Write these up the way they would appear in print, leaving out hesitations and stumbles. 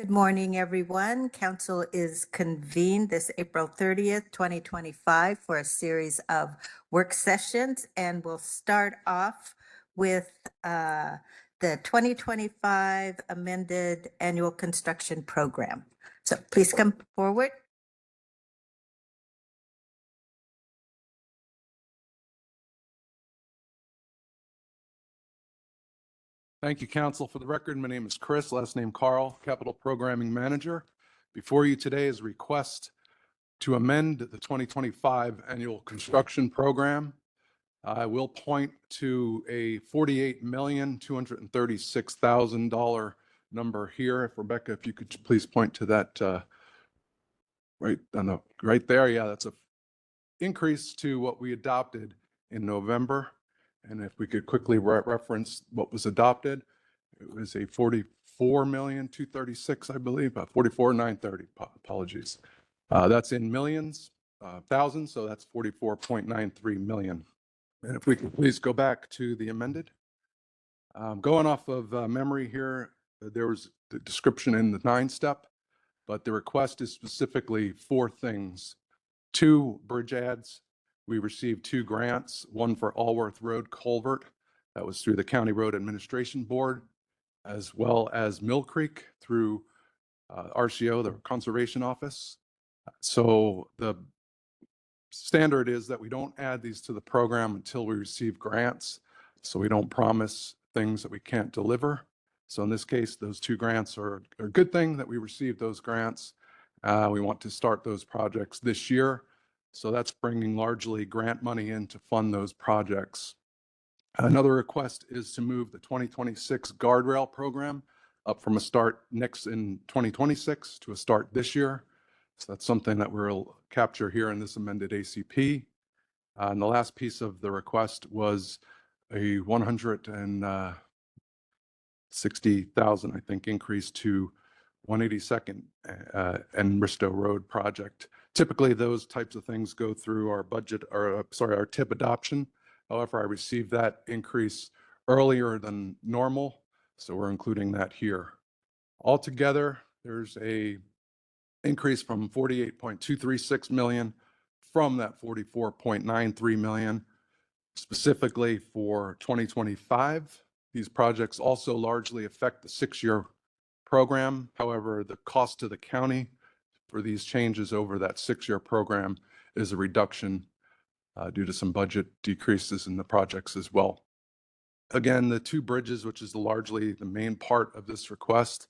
Good morning, everyone. Council is convened this April 30th, 2025 for a series of work sessions, and we'll start off with the 2025 amended annual construction program. So please come forward. Thank you, Council. For the record, my name is Chris, last name Carl, Capital Programming Manager. Before you today is a request to amend the 2025 annual construction program. I will point to a $48,236,000 number here. If Rebecca, if you could please point to that right there. Yeah, that's a increase to what we adopted in November. And if we could quickly reference what was adopted, it was a 44,236,000, I believe, 44,930. Apologies. That's in millions, thousands, so that's 44.93 million. And if we could please go back to the amended. Going off of memory here, there was the description in the 9-step, but the request is specifically 4 things. 2 bridge ads. We received 2 grants, one for Allworth Road culvert, that was through the County Road Administration Board, as well as Mill Creek through RCO, the Conservation Office. So the standard is that we don't add these to the program until we receive grants, so we don't promise things that we can't deliver. So in this case, those 2 grants are a good thing that we received those grants. We want to start those projects this year. So that's bringing largely grant money in to fund those projects. Another request is to move the 2026 guardrail program up from a start next in 2026 to a start this year. So that's something that we'll capture here in this amended ACP. And the last piece of the request was a 160,000, I think, increase to 182nd and Risto Road project. Typically, those types of things go through our budget, or our TIP adoption. However, I received that increase earlier than normal, so we're including that here. Altogether, there's a increase from 48.236 million from that 44.93 million, specifically for 2025. These projects also largely affect the 6-year program. However, the cost to the county for these changes over that 6-year program is a reduction due to some budget decreases in the projects as well. Again, the 2 bridges, which is largely the main part of this request,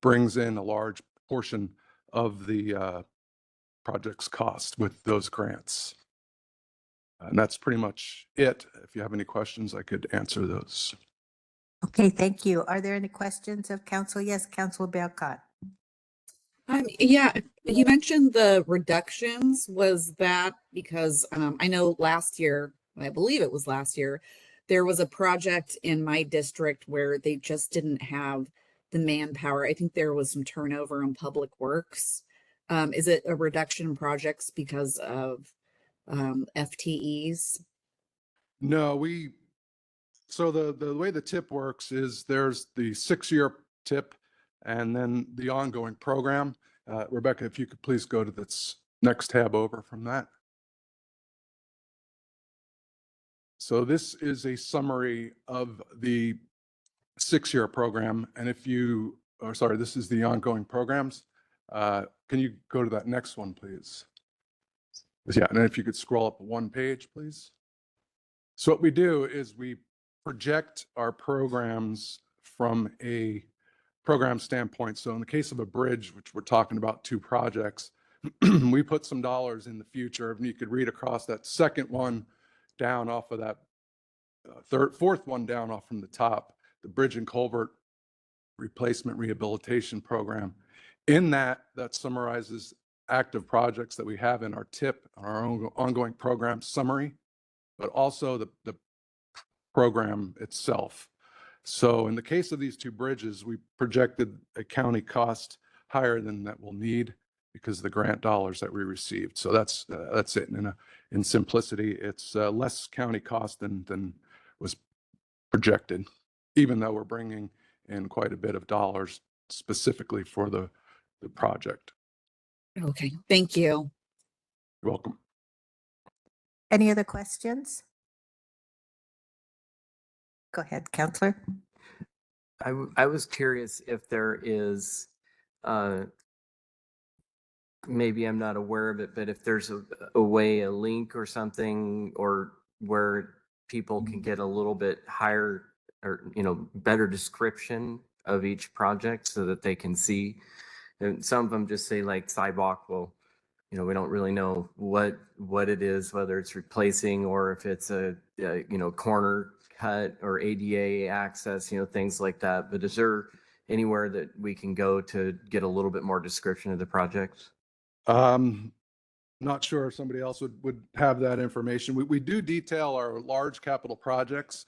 brings in a large portion of the project's cost with those grants. And that's pretty much it. If you have any questions, I could answer those. Okay, thank you. Are there any questions of council? Yes, Councilor Belcott. Yeah, you mentioned the reductions. Was that because I know last year, I believe it was last year, there was a project in my district where they just didn't have the manpower. I think there was some turnover in public works. Is it a reduction in projects because of FTEs? No, so the way the TIP works is there's the 6-year TIP and then the ongoing program. Rebecca, if you could please go to this next tab over from that. So this is a summary of the 6-year program. And if you, this is the ongoing programs. Can you go to that next one, please? Yeah, and if you could scroll up 1 page, please. So what we do is we project our programs from a program standpoint. So in the case of a bridge, which we're talking about 2 projects, we put some dollars in the future, and you could read across that second one down off of that fourth one down off from the top, the bridge and culvert replacement rehabilitation program. In that summarizes active projects that we have in our TIP, our own ongoing program summary, but also the program itself. So in the case of these 2 bridges, we projected a county cost higher than that we'll need because of the grant dollars that we received. So that's it. In simplicity, it's less county cost than was projected, even though we're bringing in quite a bit of dollars specifically for the project. Okay, thank you. You're welcome. Any other questions? Go ahead, Counselor. I was curious if there is, maybe I'm not aware of it, but if there's a way, a link or something, or where people can get a little bit higher or, better description of each project so that they can see. And some of them just say like sidewalk, well, we don't really know what it is, whether it's replacing or if it's a corner cut or ADA access, things like that. But is there anywhere that we can go to get a little bit more description of the project? Not sure if somebody else would have that information. We do detail our large capital projects,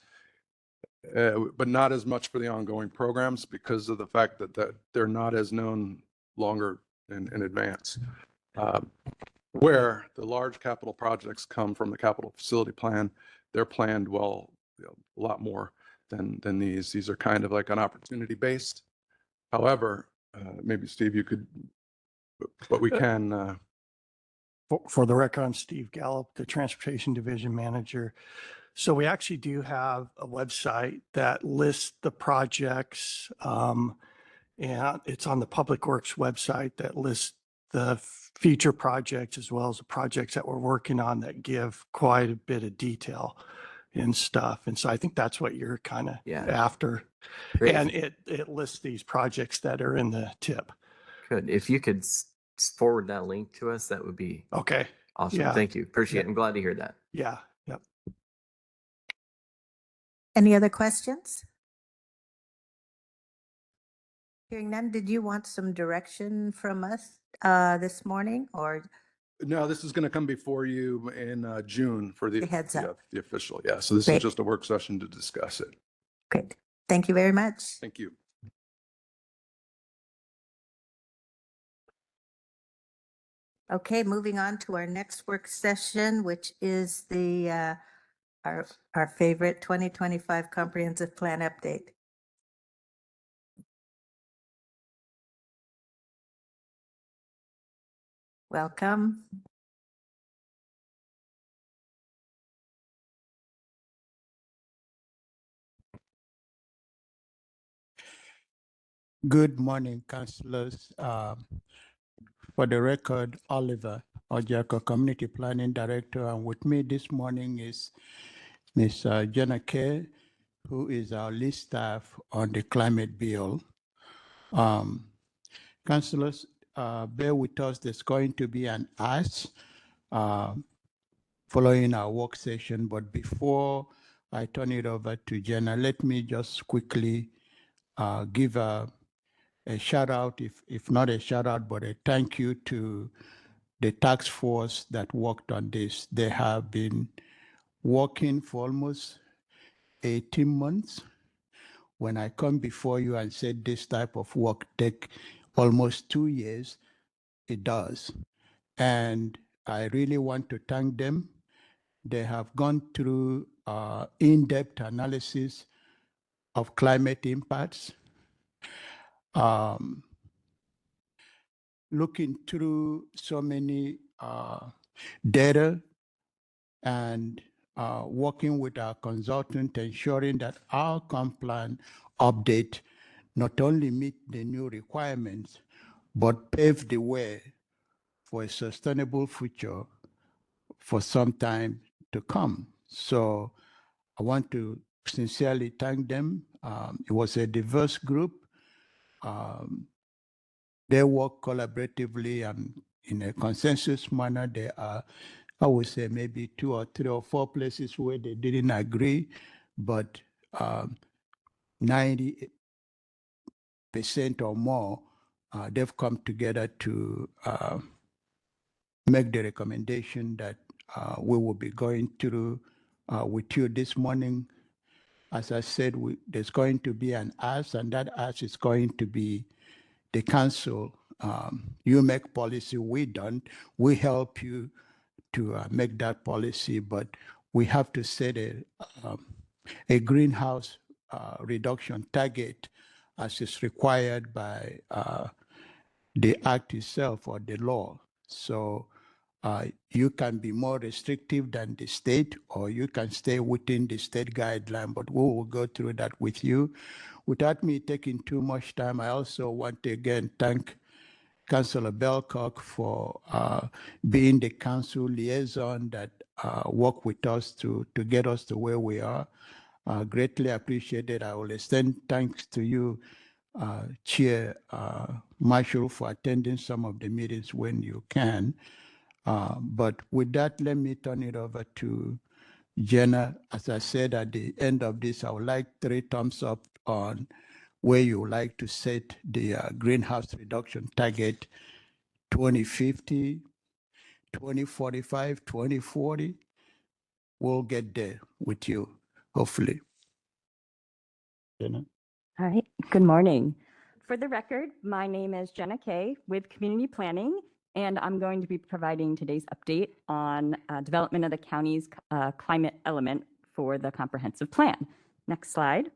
but not as much for the ongoing programs because of the fact that they're not as known longer in advance. Where the large capital projects come from the capital facility plan, they're planned well, a lot more than these. These are kind of like an opportunity based. However, maybe Steve, you could, but we can. For the record, I'm Steve Gallup, the Transportation Division Manager. So we actually do have a website that lists the projects, and it's on the Public Works website that lists the future projects as well as the projects that we're working on that give quite a bit of detail and stuff. And so I think that's what you're kind of after. Great. And it lists these projects that are in the tip. Good. If you could forward that link to us, that would be Okay. awesome. Yeah. Thank you. Appreciate it. I'm glad to hear that. Yeah. Yep. Any other questions? Hearing none, did you want some direction from us this morning or? No, this is going to come before you in June for the Heads up. the official. Yeah. So this Great. is just a work session to discuss it. Great. Thank you very much. Thank you. Okay, moving on to our next work session, which is the our favorite 2025 comprehensive plan update. Welcome. Good morning, councillors. For the record, Oliver Ojako, Community Planning Director, and with me this morning is Ms. Jenna Kay, who is our lead staff on the climate bill. Councillors, bear with us. There's going to be an ask following our work session, but before I turn it over to Jenna, let me just quickly give a shout out, if not a shout out, but a thank you to the task force that worked on this. They have been working for almost 18 months. When I come before you and said this type of work take almost 2 years, it does. And I really want to thank them. They have gone through in-depth analysis of climate impacts, looking through so many data and working with our consultant, ensuring that our comp plan update not only meet the new requirements, but pave the way for a sustainable future for some time to come. So I want to sincerely thank them. It was a diverse group. They work collaboratively and in a consensus manner. There are, I would say, maybe 2 or 3 or 4 places where they didn't agree, but 90% or more, they've come together to make the recommendation that we will be going through with you this morning. As I said, there's going to be an ask, and that ask is going to be the council. You make policy, we don't. We help you to make that policy, but we have to set a greenhouse reduction target as is required by the act itself or the law. So you can be more restrictive than the state, or you can stay within the state guideline, but we will go through that with you. Without me taking too much time, I also want to again thank Councillor Belcock for being the council liaison that worked with us to get us to where we are. Greatly appreciated. I will extend thanks to you, Chair Marshall, for attending some of the meetings when you can. But with that, let me turn it over to Jenna. As I said at the end of this, I would like 3 thumbs up on where you would like to set the greenhouse reduction target 2050, 2045, 2040. We'll get there with you, hopefully. Jenna? All right, good morning. For the record, my name is Jenna Kay with Community Planning, and I'm going to be providing today's update on development of the county's climate element for the comprehensive plan. Next slide.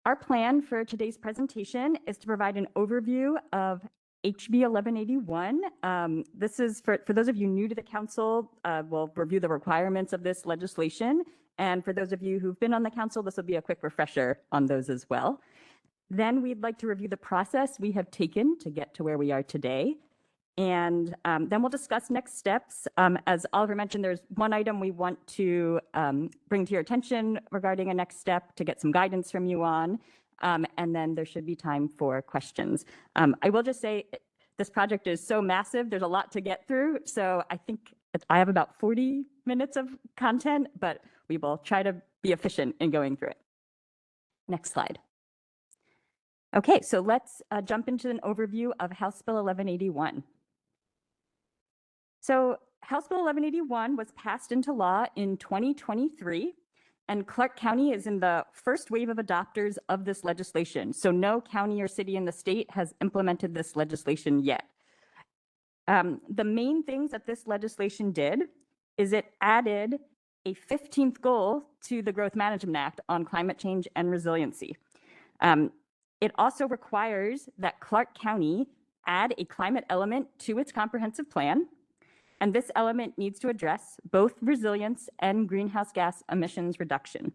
Our plan for today's presentation is to provide an overview of HB 1181. This is for those of you new to the council, we'll review the requirements of this legislation. And for those of you who've been on the council, this will be a quick refresher on those as well. Then we'd like to review the process we have taken to get to where we are today. And then we'll discuss next steps. As Oliver mentioned, there's one item we want to bring to your attention regarding a next step to get some guidance from you on. And then there should be time for questions. I will just say this project is so massive, there's a lot to get through. So I think I have about 40 minutes of content, but we will try to be efficient in going through it. Next slide. Okay, so let's jump into an overview of House Bill 1181. So House Bill 1181 was passed into law in 2023, and Clark County is in the first wave of adopters of this legislation. So no county or city in the state has implemented this legislation yet. The main things that this legislation did is it added a 15th goal to the Growth Management Act on climate change and resiliency. It also requires that Clark County add a climate element to its comprehensive plan. And this element needs to address both resilience and greenhouse gas emissions reduction.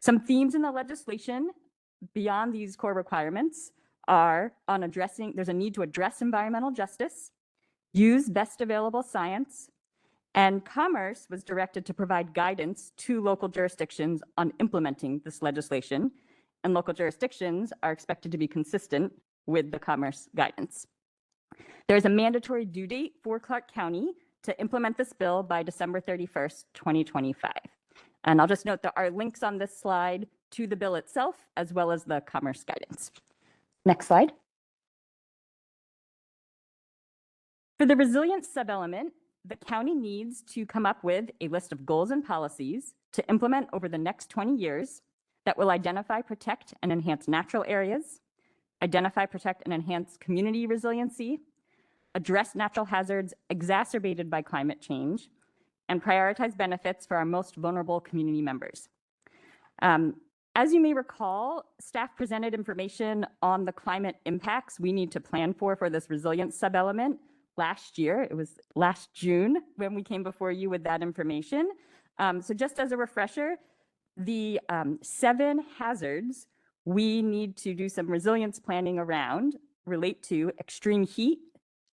Some themes in the legislation beyond these core requirements are on addressing, there's a need to address environmental justice, use best available science, and Commerce was directed to provide guidance to local jurisdictions on implementing this legislation, and local jurisdictions are expected to be consistent with the Commerce guidance. There's a mandatory due date for Clark County to implement this bill by December 31st, 2025. And I'll just note there are links on this slide to the bill itself, as well as the Commerce guidance. Next slide. For the resilience subelement, the county needs to come up with a list of goals and policies to implement over the next 20 years that will identify, protect, and enhance natural areas, identify, protect, and enhance community resiliency, address natural hazards exacerbated by climate change, and prioritize benefits for our most vulnerable community members. As you may recall, staff presented information on the climate impacts we need to plan for this resilience subelement last year. It was last June when we came before you with that information. So just as a refresher, the 7 hazards we need to do some resilience planning around relate to extreme heat,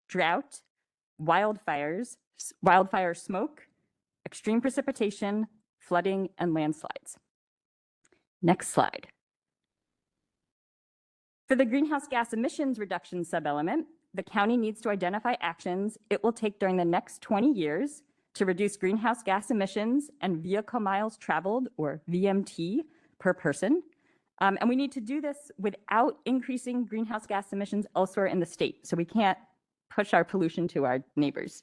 drought, wildfire smoke, extreme precipitation, flooding, and landslides. Next slide. For the greenhouse gas emissions reduction subelement, the county needs to identify actions it will take during the next 20 years to reduce greenhouse gas emissions and vehicle miles traveled, or VMT, per person. And we need to do this without increasing greenhouse gas emissions elsewhere in the state. So we can't push our pollution to our neighbors.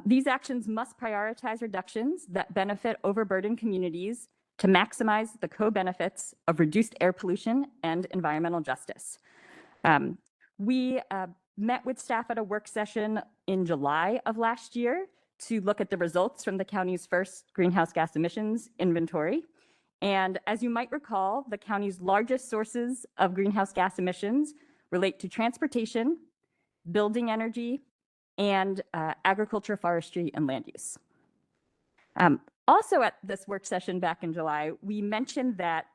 These actions must prioritize reductions that benefit overburdened communities to maximize the co-benefits of reduced air pollution and environmental justice. We met with staff at a work session in July of last year to look at the results from the county's first greenhouse gas emissions inventory. And as you might recall, the county's largest sources of greenhouse gas emissions relate to transportation, building energy, and agriculture, forestry, and land use. Also at this work session back in July, we mentioned that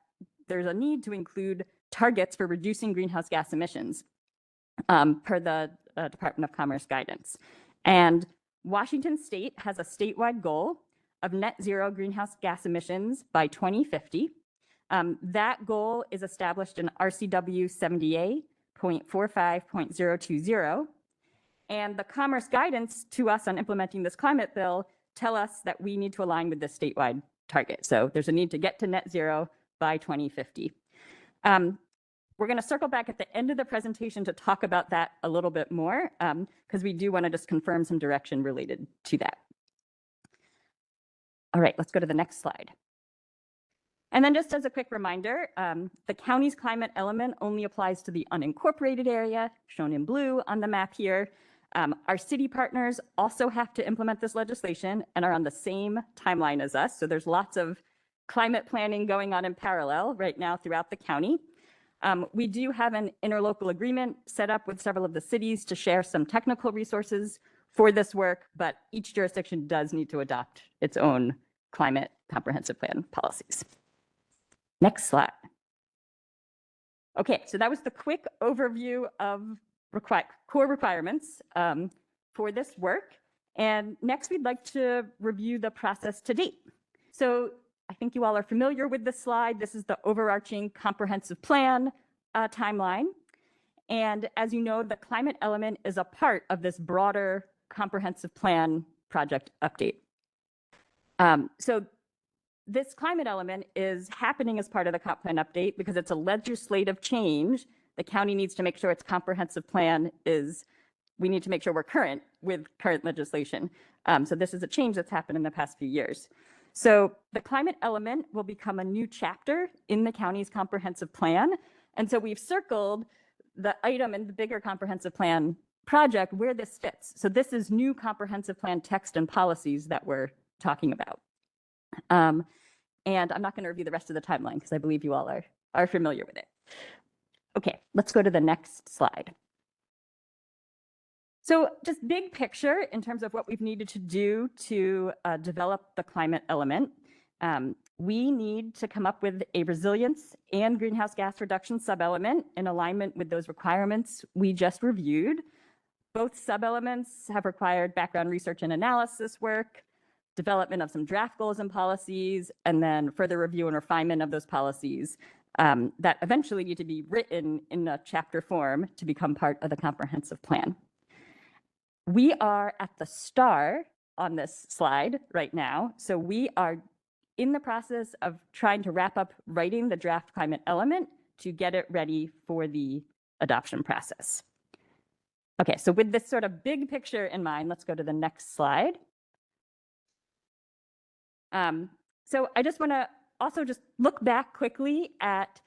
there's a need to include targets for reducing greenhouse gas emissions per the Department of Commerce guidance. And Washington State has a statewide goal of net zero greenhouse gas emissions by 2050. That goal is established in RCW 70A.45.020. And the Commerce guidance to us on implementing this climate bill tell us that we need to align with this statewide target. So there's a need to get to net zero by 2050. We're going to circle back at the end of the presentation to talk about that a little bit more, because we do want to just confirm some direction related to that. All right, let's go to the next slide. And then just as a quick reminder, the county's climate element only applies to the unincorporated area, shown in blue on the map here. Our city partners also have to implement this legislation and are on the same timeline as us. So there's lots of climate planning going on in parallel right now throughout the county. We do have an interlocal agreement set up with several of the cities to share some technical resources for this work, but each jurisdiction does need to adopt its own climate comprehensive plan policies. Next slide. Okay, so that was the quick overview of core requirements for this work. And next, we'd like to review the process to date. So I think you all are familiar with this slide. This is the overarching comprehensive plan timeline. And as you know, the climate element is a part of this broader comprehensive plan project update. So this climate element is happening as part of the comp plan update because it's a legislative change. The county needs to make sure its comprehensive plan we need to make sure we're current with current legislation. So this is a change that's happened in the past few years. So the climate element will become a new chapter in the county's comprehensive plan. And so we've circled the item in the bigger comprehensive plan project where this fits. So this is new comprehensive plan text and policies that we're talking about. And I'm not going to review the rest of the timeline because I believe you all are familiar with it. Okay, let's go to the next slide. So just big picture in terms of what we've needed to do to develop the climate element. We need to come up with a resilience and greenhouse gas reduction sub-element in alignment with those requirements we just reviewed. Both sub-elements have required background research and analysis work, development of some draft goals and policies, and then further review and refinement of those policies that eventually need to be written in a chapter form to become part of the comprehensive plan. We are at the star on this slide right now. So we are in the process of trying to wrap up writing the draft climate element to get it ready for the adoption process. Okay, so with this sort of big picture in mind, let's go to the next slide. So I just want to also just look back quickly at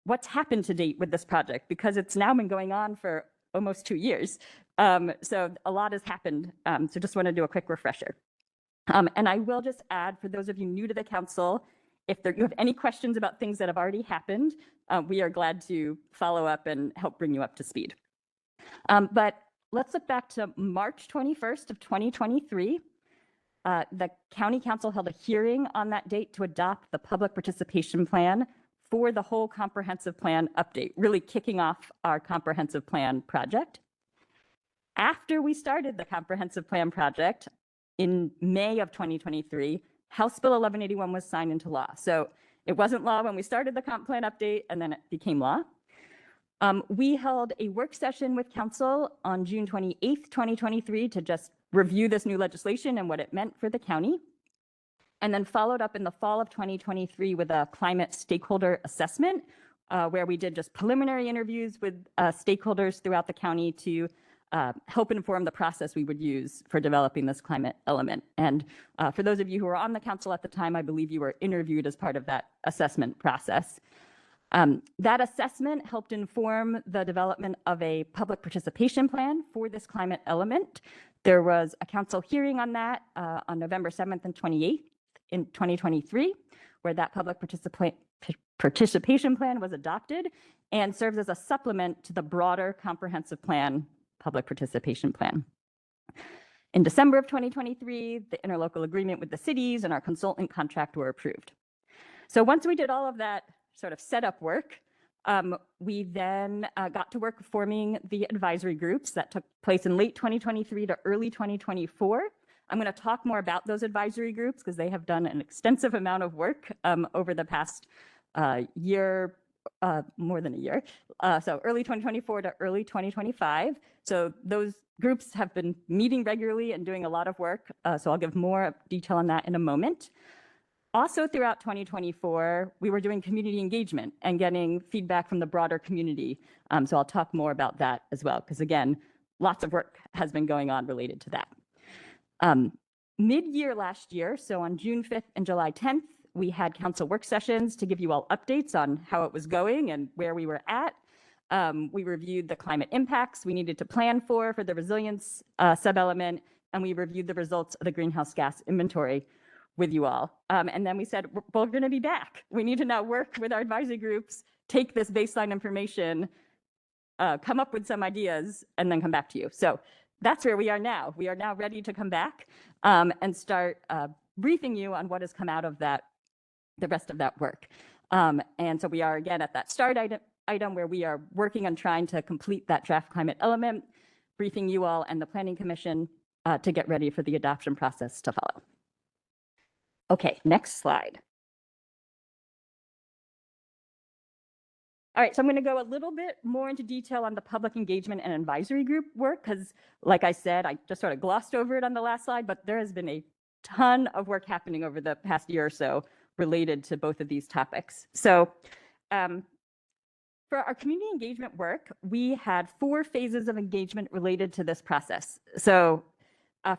what's happened to date with this project, because it's now been going on for almost 2 years. So a lot has happened. So just want to do a quick refresher. And I will just add, for those of you new to the council, if you have any questions about things that have already happened, we are glad to follow up and help bring you up to speed. But let's look back to March 21st of 2023. The county council held a hearing on that date to adopt the public participation plan for the whole comprehensive plan update, really kicking off our comprehensive plan project. After we started the comprehensive plan project in May of 2023, House Bill 1181 was signed into law. So it wasn't law when we started the comp plan update, and then it became law. We held a work session with council on June 28th, 2023 to just review this new legislation and what it meant for the county, and then followed up in the fall of 2023 with a climate stakeholder assessment, where we did just preliminary interviews with stakeholders throughout the county to help inform the process we would use for developing this climate element. And for those of you who were on the council at the time, I believe you were interviewed as part of that assessment process. That assessment helped inform the development of a public participation plan for this climate element. There was a council hearing on that on November 7th and 28th in 2023, where that public participation plan was adopted and serves as a supplement to the broader comprehensive plan, public participation plan. In December of 2023, the interlocal agreement with the cities and our consultant contract were approved. So once we did all of that sort of setup work, we then got to work forming the advisory groups that took place in late 2023 to early 2024. I'm going to talk more about those advisory groups because they have done an extensive amount of work over the past year, more than a year. So early 2024 to early 2025. So those groups have been meeting regularly and doing a lot of work. So I'll give more detail on that in a moment. Also throughout 2024, we were doing community engagement and getting feedback from the broader community. So I'll talk more about that as well, because again, lots of work has been going on related to that. Mid-year last year, so on June 5th and July 10th, we had council work sessions to give you all updates on how it was going and where we were at. We reviewed the climate impacts we needed to plan for the resilience sub-element, and we reviewed the results of the greenhouse gas inventory with you all. And then we said, we're going to be back. We need to now work with our advisory groups, take this baseline information, come up with some ideas, and then come back to you. So that's where we are now. We are now ready to come back and start briefing you on what has come out of that, the rest of that work. And so we are again at that start item where we are working on trying to complete that draft climate element, briefing you all and the Planning Commission to get ready for the adoption process to follow. Okay, next slide. All right, so I'm going to go a little bit more into detail on the public engagement and advisory group work because, like I said, I just sort of glossed over it on the last slide, but there has been a ton of work happening over the past year or so related to both of these topics. So for our community engagement work, we had 4 phases of engagement related to this process. So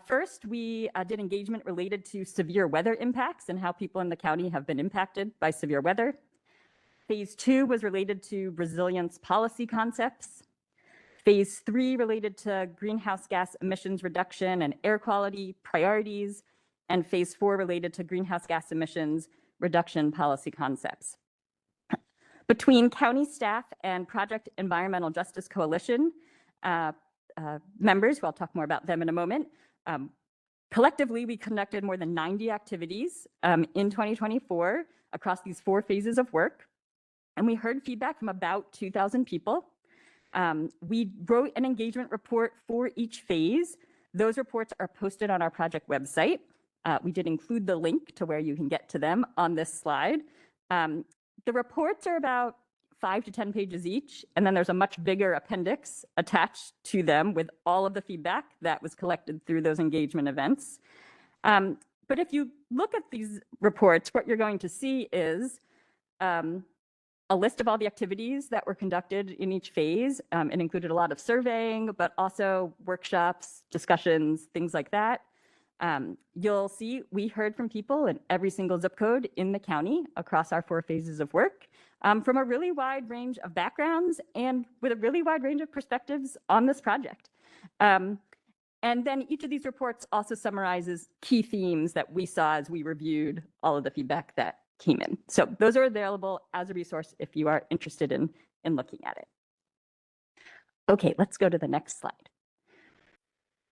first, we did engagement related to severe weather impacts and how people in the county have been impacted by severe weather. Phase 2 was related to resilience policy concepts. Phase 3 related to greenhouse gas emissions reduction and air quality priorities. And phase 4 related to greenhouse gas emissions reduction policy concepts. Between county staff and Project Environmental Justice Coalition members, who I'll talk more about them in a moment, collectively, we conducted more than 90 activities in 2024 across these 4 phases of work. And we heard feedback from about 2,000 people. We wrote an engagement report for each phase. Those reports are posted on our project website. We did include the link to where you can get to them on this slide. The reports are about 5 to 10 pages each, and then there's a much bigger appendix attached to them with all of the feedback that was collected through those engagement events. But if you look at these reports, what you're going to see is a list of all the activities that were conducted in each phase. It included a lot of surveying, but also workshops, discussions, things like that. You'll see we heard from people in every single zip code in the county across our 4 phases of work from a really wide range of backgrounds and with a really wide range of perspectives on this project. And then each of these reports also summarizes key themes that we saw as we reviewed all of the feedback that came in. So those are available as a resource if you are interested in looking at it. Okay, let's go to the next slide.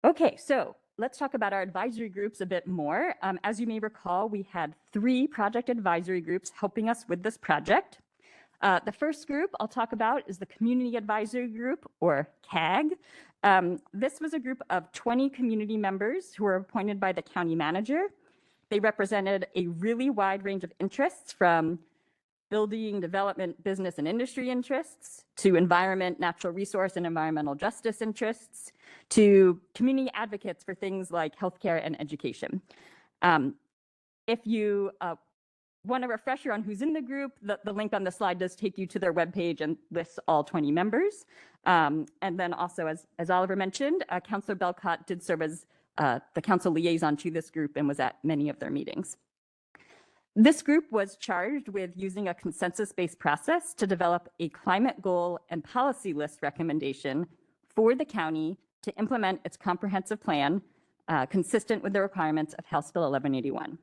Okay, so let's talk about our advisory groups a bit more. As you may recall, we had 3 project advisory groups helping us with this project. The first group I'll talk about is the Community Advisory Group, or CAG. This was a group of 20 community members who were appointed by the county manager. They represented a really wide range of interests, from building, development, business, and industry interests, to environment, natural resource, and environmental justice interests, to community advocates for things like healthcare and education. If you want a refresher on who's in the group, the link on the slide does take you to their webpage and lists all 20 members. And then also, as Oliver mentioned, Councilor Belcott did serve as the council liaison to this group and was at many of their meetings. This group was charged with using a consensus-based process to develop a climate goal and policy list recommendation for the county to implement its comprehensive plan consistent with the requirements of House Bill 1181.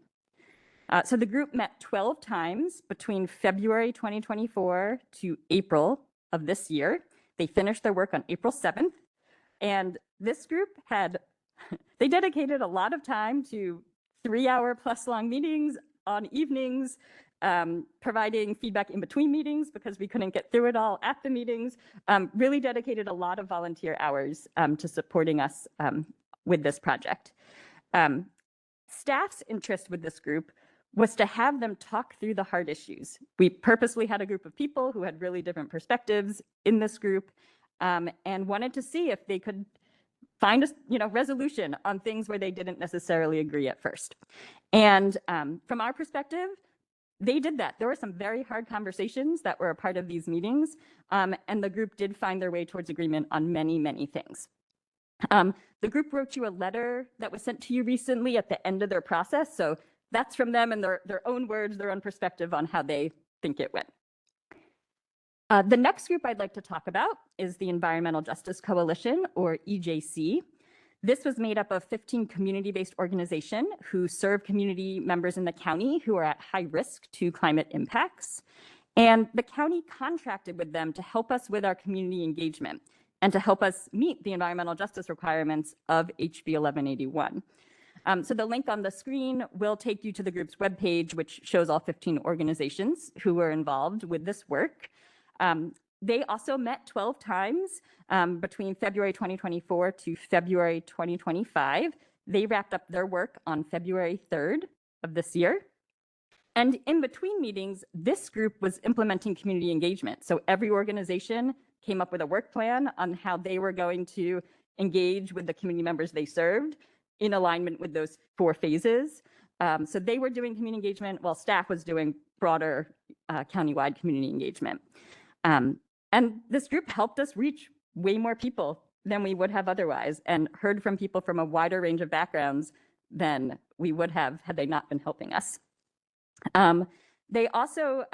So the group met 12 times between February 2024 to April of this year. They finished their work on April 7th. And this group they dedicated a lot of time to 3-hour plus long meetings on evenings, providing feedback in between meetings because we couldn't get through it all at the meetings, really dedicated a lot of volunteer hours to supporting us with this project. Staff's interest with this group was to have them talk through the hard issues. We purposely had a group of people who had really different perspectives in this group and wanted to see if they could find a resolution on things where they didn't necessarily agree at first. And from our perspective, they did that. There were some very hard conversations that were a part of these meetings, and the group did find their way towards agreement on many, many things. The group wrote you a letter that was sent to you recently at the end of their process. So that's from them and their own words, their own perspective on how they think it went. The next group I'd like to talk about is the Environmental Justice Coalition, or EJC. This was made up of 15 community-based organizations who serve community members in the county who are at high risk to climate impacts. And the county contracted with them to help us with our community engagement and to help us meet the environmental justice requirements of HB 1181. So the link on the screen will take you to the group's webpage, which shows all 15 organizations who were involved with this work. They also met 12 times between February 2024 to February 2025. They wrapped up their work on February 3rd of this year. And in between meetings, this group was implementing community engagement. So every organization came up with a work plan on how they were going to engage with the community members they served in alignment with those 4 phases. So they were doing community engagement while staff was doing broader countywide community engagement. And this group helped us reach way more people than we would have otherwise and heard from people from a wider range of backgrounds than we would have had they not been helping us. They also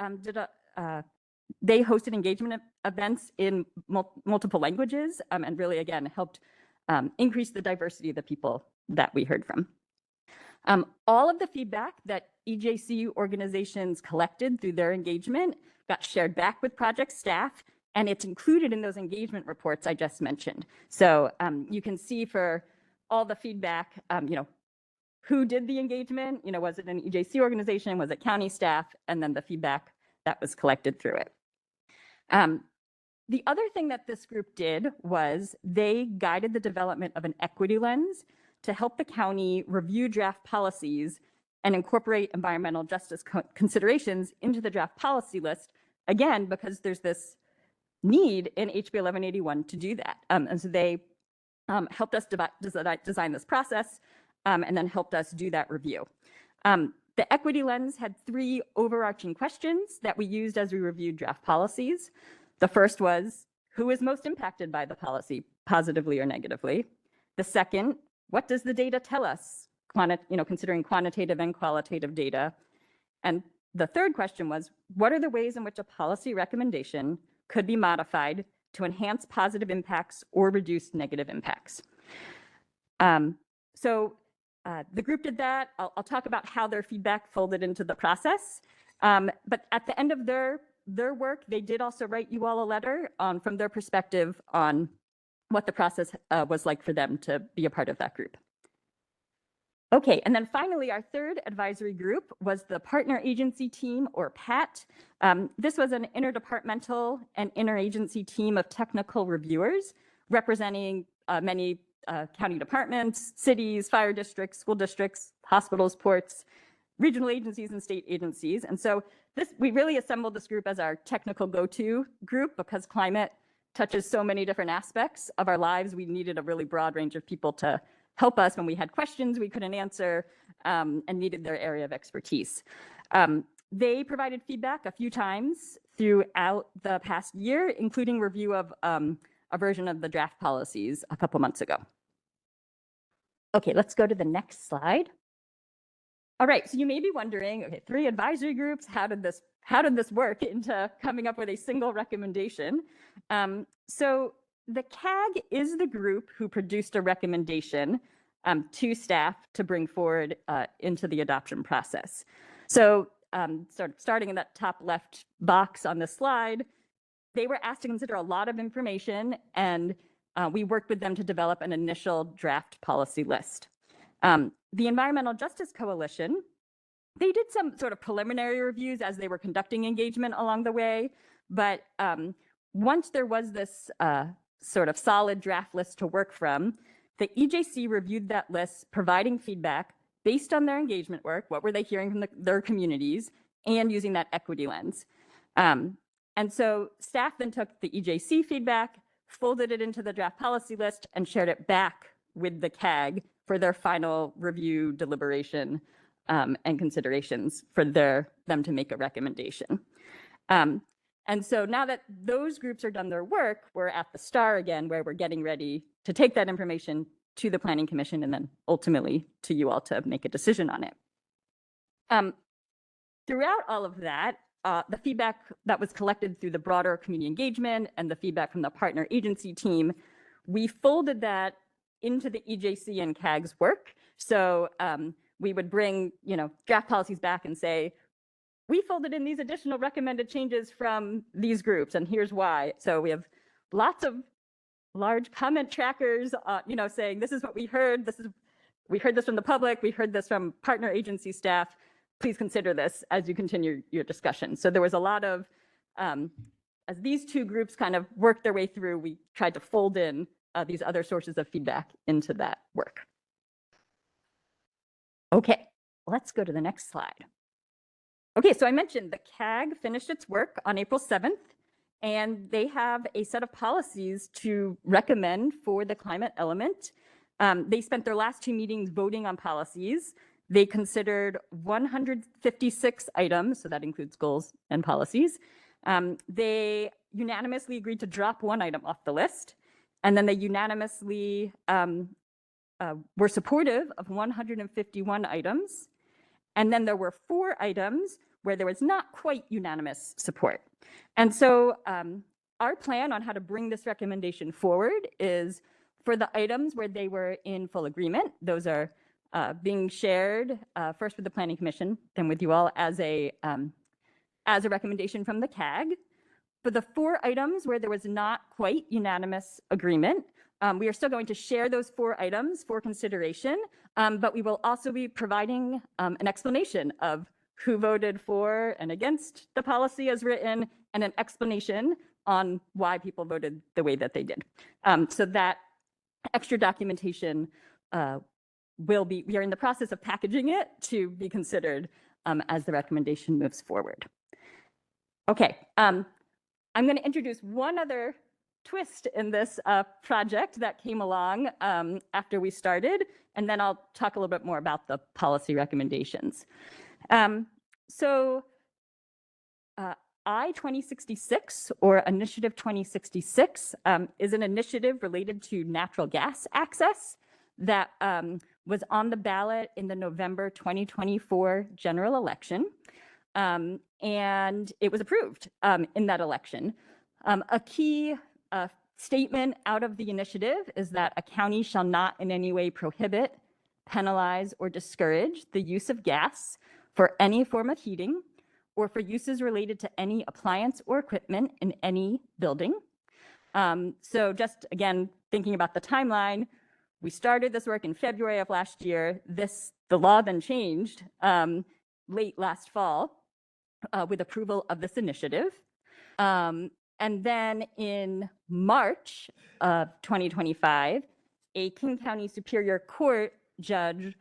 they hosted engagement events in multiple languages and really, again, helped increase the diversity of the people that we heard from. All of the feedback that EJC organizations collected through their engagement got shared back with project staff, and it's included in those engagement reports I just mentioned. So you can see for all the feedback, who did the engagement, was it an EJC organization, was it county staff, and then the feedback that was collected through it. The other thing that this group did was they guided the development of an equity lens to help the county review draft policies and incorporate environmental justice considerations into the draft policy list, again, because there's this need in HB 1181 to do that. And so they helped us design this process and then helped us do that review. The equity lens had 3 overarching questions that we used as we reviewed draft policies. The first was, who is most impacted by the policy, positively or negatively? The second, what does the data tell us, considering quantitative and qualitative data? And the third question was, what are the ways in which a policy recommendation could be modified to enhance positive impacts or reduce negative impacts? The group did that. I'll talk about how their feedback folded into the process. But at the end of their work, they did also write you all a letter from their perspective on what the process was like for them to be a part of that group. Okay, and then finally, our third advisory group was the Partner Agency Team, or PAT. This was an interdepartmental and interagency team of technical reviewers representing many county departments, cities, fire districts, school districts, hospitals, ports, regional agencies, and state agencies. And so we really assembled this group as our technical go-to group because climate touches so many different aspects of our lives. We needed a really broad range of people to help us when we had questions we couldn't answer and needed their area of expertise. They provided feedback a few times throughout the past year, including review of a version of the draft policies a couple months ago. Okay, let's go to the next slide. All right, so you may be wondering, okay, 3 advisory groups, how did this work into coming up with a single recommendation? So the CAG is the group who produced a recommendation to staff to bring forward into the adoption process. So sort of starting in that top left box on the slide, they were asked to consider a lot of information, and we worked with them to develop an initial draft policy list. The Environmental Justice Coalition, they did some sort of preliminary reviews as they were conducting engagement along the way, but once there was this sort of solid draft list to work from, the EJC reviewed that list, providing feedback based on their engagement work, what were they hearing from their communities, and using that equity lens. And so staff then took the EJC feedback, folded it into the draft policy list, and shared it back with the CAG for their final review, deliberation, and considerations for them to make a recommendation. And so now that those groups are done their work, we're at the STAR again, where we're getting ready to take that information to the Planning Commission and then ultimately to you all to make a decision on it. Throughout all of that, the feedback that was collected through the broader community engagement and the feedback from the partner agency team, we folded that into the EJC and CAG's work. So we would bring, draft policies back and say, we folded in these additional recommended changes from these groups, and here's why. So we have lots of large comment trackers, saying this is what we heard. We heard this from the public. We heard this from partner agency staff. Please consider this as you continue your discussion. So there was a lot of, as these two groups kind of worked their way through, we tried to fold in these other sources of feedback into that work. Okay, let's go to the next slide. Okay, so I mentioned the CAG finished its work on April 7th, and they have a set of policies to recommend for the climate element. They spent their last two meetings voting on policies. They considered 156 items, so that includes goals and policies. They unanimously agreed to drop one item off the list, and then they unanimously were supportive of 151 items. And then there were 4 items where there was not quite unanimous support. And so our plan on how to bring this recommendation forward is for the items where they were in full agreement, those are being shared first with the Planning Commission, then with you all as a recommendation from the CAG. For the 4 items where there was not quite unanimous agreement, we are still going to share those 4 items for consideration, but we will also be providing an explanation of who voted for and against the policy as written, and an explanation on why people voted the way that they did. So that extra documentation we are in the process of packaging it to be considered as the recommendation moves forward. Okay, I'm going to introduce one other twist in this project that came along after we started, and then I'll talk a little bit more about the policy recommendations. So I-2066, or Initiative 2066, is an initiative related to natural gas access that was on the ballot in the November 2024 general election, and it was approved in that election. A key statement out of the initiative is that a county shall not in any way prohibit, penalize, or discourage the use of gas for any form of heating or for uses related to any appliance or equipment in any building. So just again, thinking about the timeline, we started this work in February of last year. The law then changed late last fall with approval of this initiative. And then in March of 2025, a King County Superior Court judge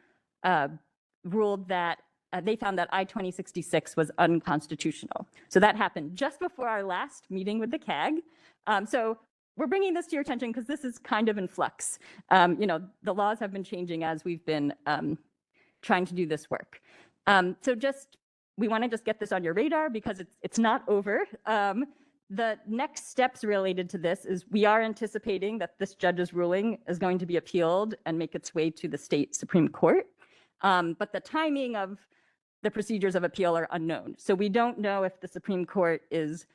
ruled that they found that I-2066 was unconstitutional. So that happened just before our last meeting with the CAG. So we're bringing this to your attention because this is kind of in flux. The laws have been changing as we've been trying to do this work. So we want to just get this on your radar because it's not over. The next steps related to this is we are anticipating that this judge's ruling is going to be appealed and make its way to the state Supreme Court. But the timing of the procedures of appeal are unknown. So we don't know if the Supreme Court is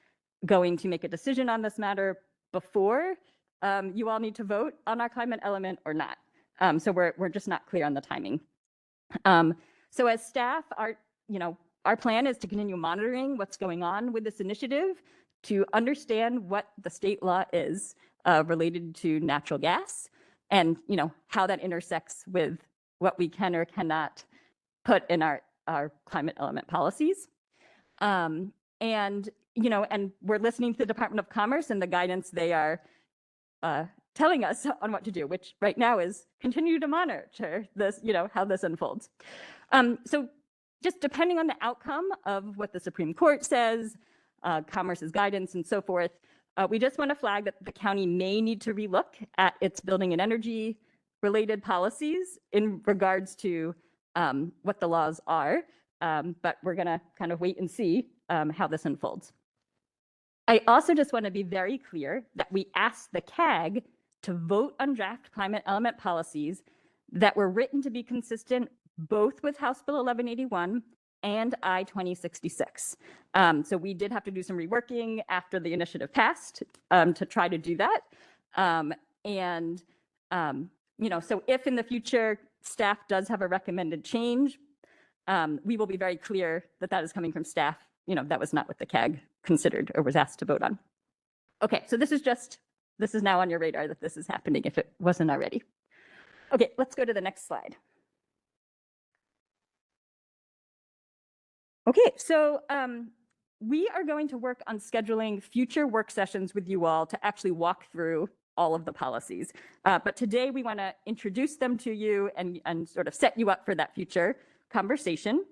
going to make a decision on this matter before you all need to vote on our climate element or not. So we're just not clear on the timing. So as staff, our plan is to continue monitoring what's going on with this initiative to understand what the state law is related to natural gas and, you know, how that intersects with what we can or cannot put in our climate element policies. And, you know, and we're listening to the Department of Commerce and the guidance they are telling us on what to do, which right now is continue to monitor this, you know, how this unfolds. So just depending on the outcome of what the Supreme Court says, Commerce's guidance and so forth, we just want to flag that the county may need to relook at its building and energy related policies in regards to what the laws are, but we're going to kind of wait and see how this unfolds. I also just want to be very clear that we asked the CAG to vote on draft climate element policies that were written to be consistent both with House Bill 1181 and I-2066. So we did have to do some reworking after the initiative passed to try to do that. You know, so if in the future staff does have a recommended change, we will be very clear that that is coming from staff. You know, that was not what the CAG considered or was asked to vote on. Okay, so this is now on your radar that this is happening if it wasn't already. Okay, let's go to the next slide. Okay, so we are going to work on scheduling future work sessions with you all to actually walk through all of the policies. But today we want to introduce them to you and sort of set you up for that future conversation.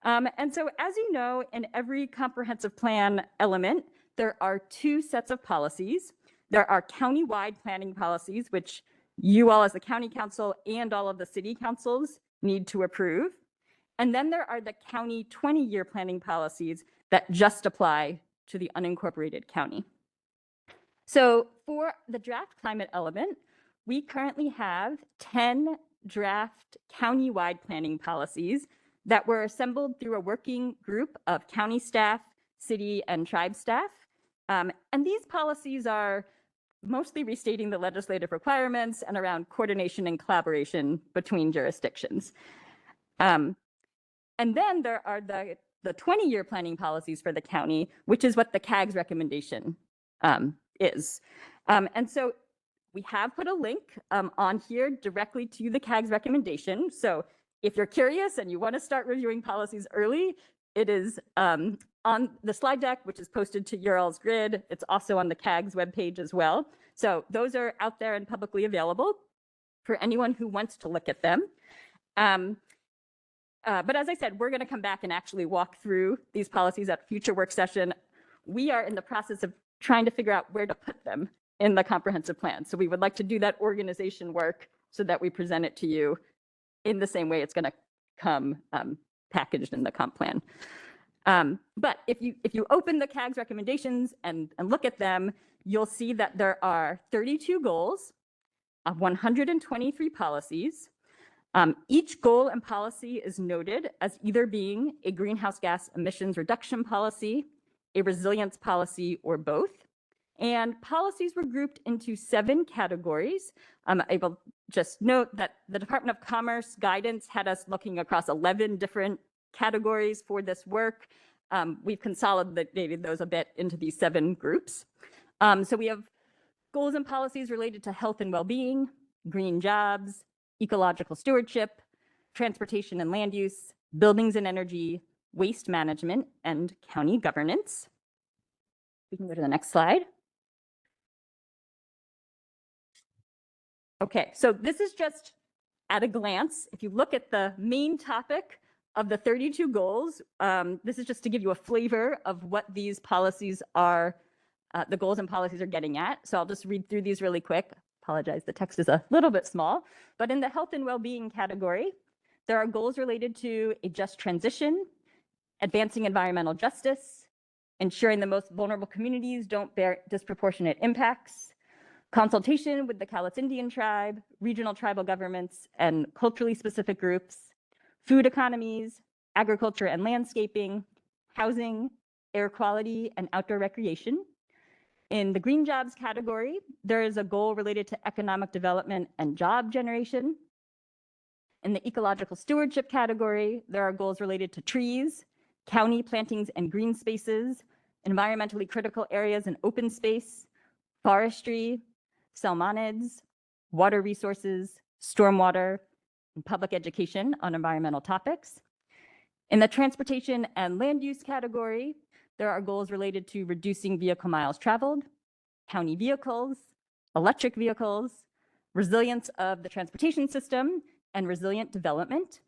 And so as you know, in every comprehensive plan element, there are two sets of policies. There are county-wide planning policies, which you all as the county council and all of the city councils need to approve. And then there are the county 20-year planning policies that just apply to the unincorporated county. So for the draft climate element, we currently have 10 draft county-wide planning policies that were assembled through a working group of county staff, city, and tribe staff. And these policies are mostly restating the legislative requirements and around coordination and collaboration between jurisdictions. And then there are the 20-year planning policies for the county, which is what the CAG's recommendation is. And so we have put a link on here directly to the CAG's recommendation. So if you're curious and you want to start reviewing policies early, it is on the slide deck, which is posted to your all's grid. It's also on the CAG's webpage as well. So those are out there and publicly available for anyone who wants to look at them. But as I said, we're going to come back and actually walk through these policies at future work session. We are in the process of trying to figure out where to put them in the comprehensive plan. So we would like to do that organization work so that we present it to you in the same way it's going to come packaged in the comp plan. But if you open the CAG's recommendations and look at them, you'll see that there are 32 goals of 123 policies. Each goal and policy is noted as either being a greenhouse gas emissions reduction policy, a resilience policy, or both. And policies were grouped into 7 categories. I will just note that the Department of Commerce guidance had us looking across 11 different categories for this work. We've consolidated those a bit into these 7 groups. So we have goals and policies related to health and well-being, green jobs, ecological stewardship, transportation and land use, buildings and energy, waste management, and county governance. We can go to the next slide. Okay, so this is just at a glance. If you look at the main topic of the 32 goals, this is just to give you a flavor of what these policies are, the goals and policies are getting at. So I'll just read through these really quick. Apologize, the text is a little bit small, but in the health and well-being category, there are goals related to a just transition, advancing environmental justice, ensuring the most vulnerable communities don't bear disproportionate impacts, consultation with the Cowlitz Indian tribe, regional tribal governments, and culturally specific groups, food economies, agriculture and landscaping, housing, air quality, and outdoor recreation. In the green jobs category, there is a goal related to economic development and job generation. In the ecological stewardship category, there are goals related to trees, county plantings and green spaces, environmentally critical areas and open space, forestry, salmonids, water resources, stormwater, and public education on environmental topics. In the transportation and land use category, there are goals related to reducing vehicle miles traveled, county vehicles, electric vehicles, resilience of the transportation system, and resilient development.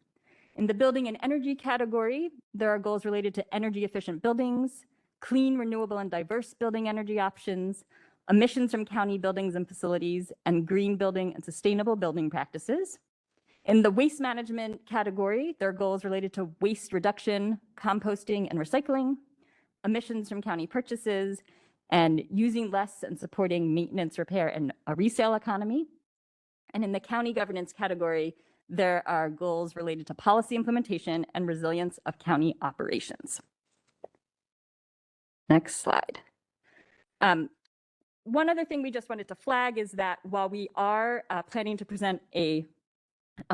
In the building and energy category, there are goals related to energy efficient buildings, clean, renewable, and diverse building energy options, emissions from county buildings and facilities, and green building and sustainable building practices. In the waste management category, there are goals related to waste reduction, composting, and recycling, emissions from county purchases, and using less and supporting maintenance, repair, and a resale economy. And in the county governance category, there are goals related to policy implementation and resilience of county operations. Next slide. One other thing we just wanted to flag is that while we are planning to present a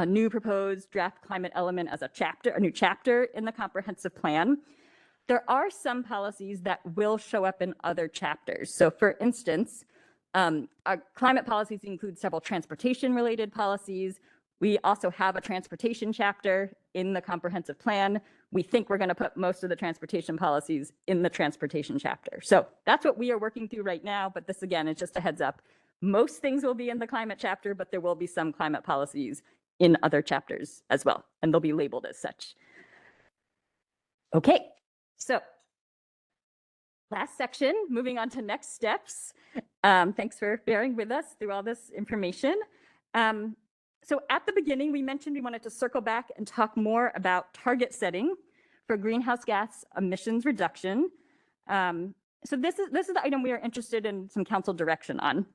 new proposed draft climate element as a new chapter in the comprehensive plan, there are some policies that will show up in other chapters. So for instance, our climate policies include several transportation-related policies. We also have a transportation chapter in the comprehensive plan. We think we're going to put most of the transportation policies in the transportation chapter. So that's what we are working through right now. But this, again, is just a heads up. Most things will be in the climate chapter, but there will be some climate policies in other chapters as well, and they'll be labeled as such. Okay, so last section, moving on to next steps. Thanks for bearing with us through all this information. So at the beginning, we mentioned we wanted to circle back and talk more about target setting for greenhouse gas emissions reduction. So this is the item we are interested in some council direction on.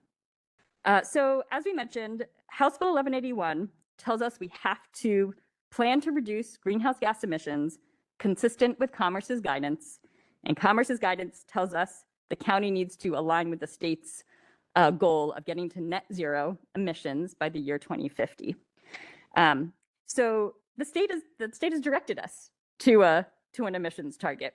So as we mentioned, House Bill 1181 tells us we have to plan to reduce greenhouse gas emissions consistent with Commerce's guidance. And Commerce's guidance tells us the county needs to align with the state's goal of getting to net zero emissions by the year 2050. So the state has directed us to an emissions target.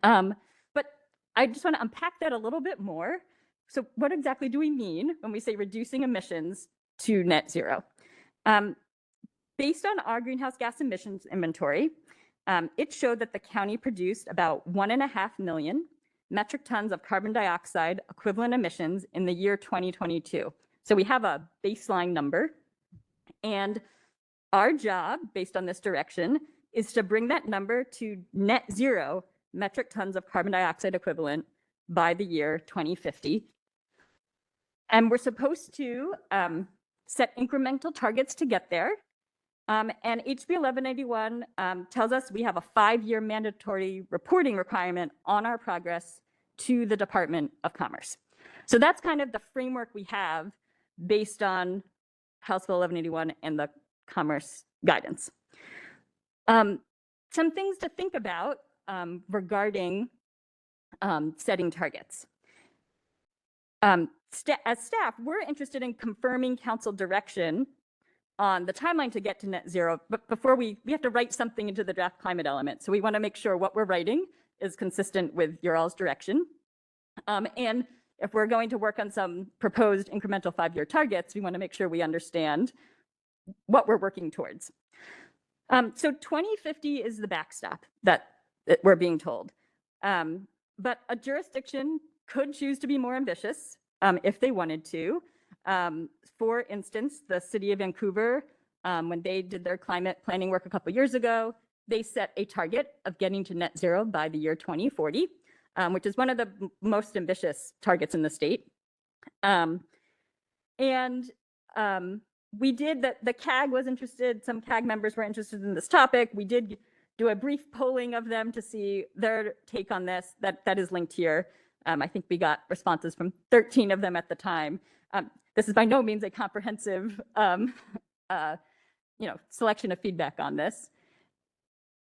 But I just want to unpack that a little bit more. So what exactly do we mean when we say reducing emissions to net zero? Based on our greenhouse gas emissions inventory, it showed that the county produced about 1.5 million metric tons of carbon dioxide equivalent emissions in the year 2022. So we have a baseline number. And our job, based on this direction, is to bring that number to net zero metric tons of carbon dioxide equivalent by the year 2050. And we're supposed to set incremental targets to get there. And HB 1181 tells us we have a 5-year mandatory reporting requirement on our progress to the Department of Commerce. So that's kind of the framework we have based on House Bill 1181 and the Commerce guidance. Some things to think about regarding setting targets. As staff, we're interested in confirming council direction on the timeline to get to net zero, but before we have to write something into the draft climate element. So we want to make sure what we're writing is consistent with your all's direction. And if we're going to work on some proposed incremental 5-year targets, we want to make sure we understand what we're working towards. So 2050 is the backstop that we're being told. But a jurisdiction could choose to be more ambitious if they wanted to. For instance, the city of Vancouver, when they did their climate planning work a couple years ago, they set a target of getting to net zero by the year 2040, which is one of the most ambitious targets in the state. We did that. The CAG was interested. Some CAG members were interested in this topic. We did do a brief polling of them to see their take on this. That is linked here. I think we got responses from 13 of them at the time. This is by no means a comprehensive, selection of feedback on this.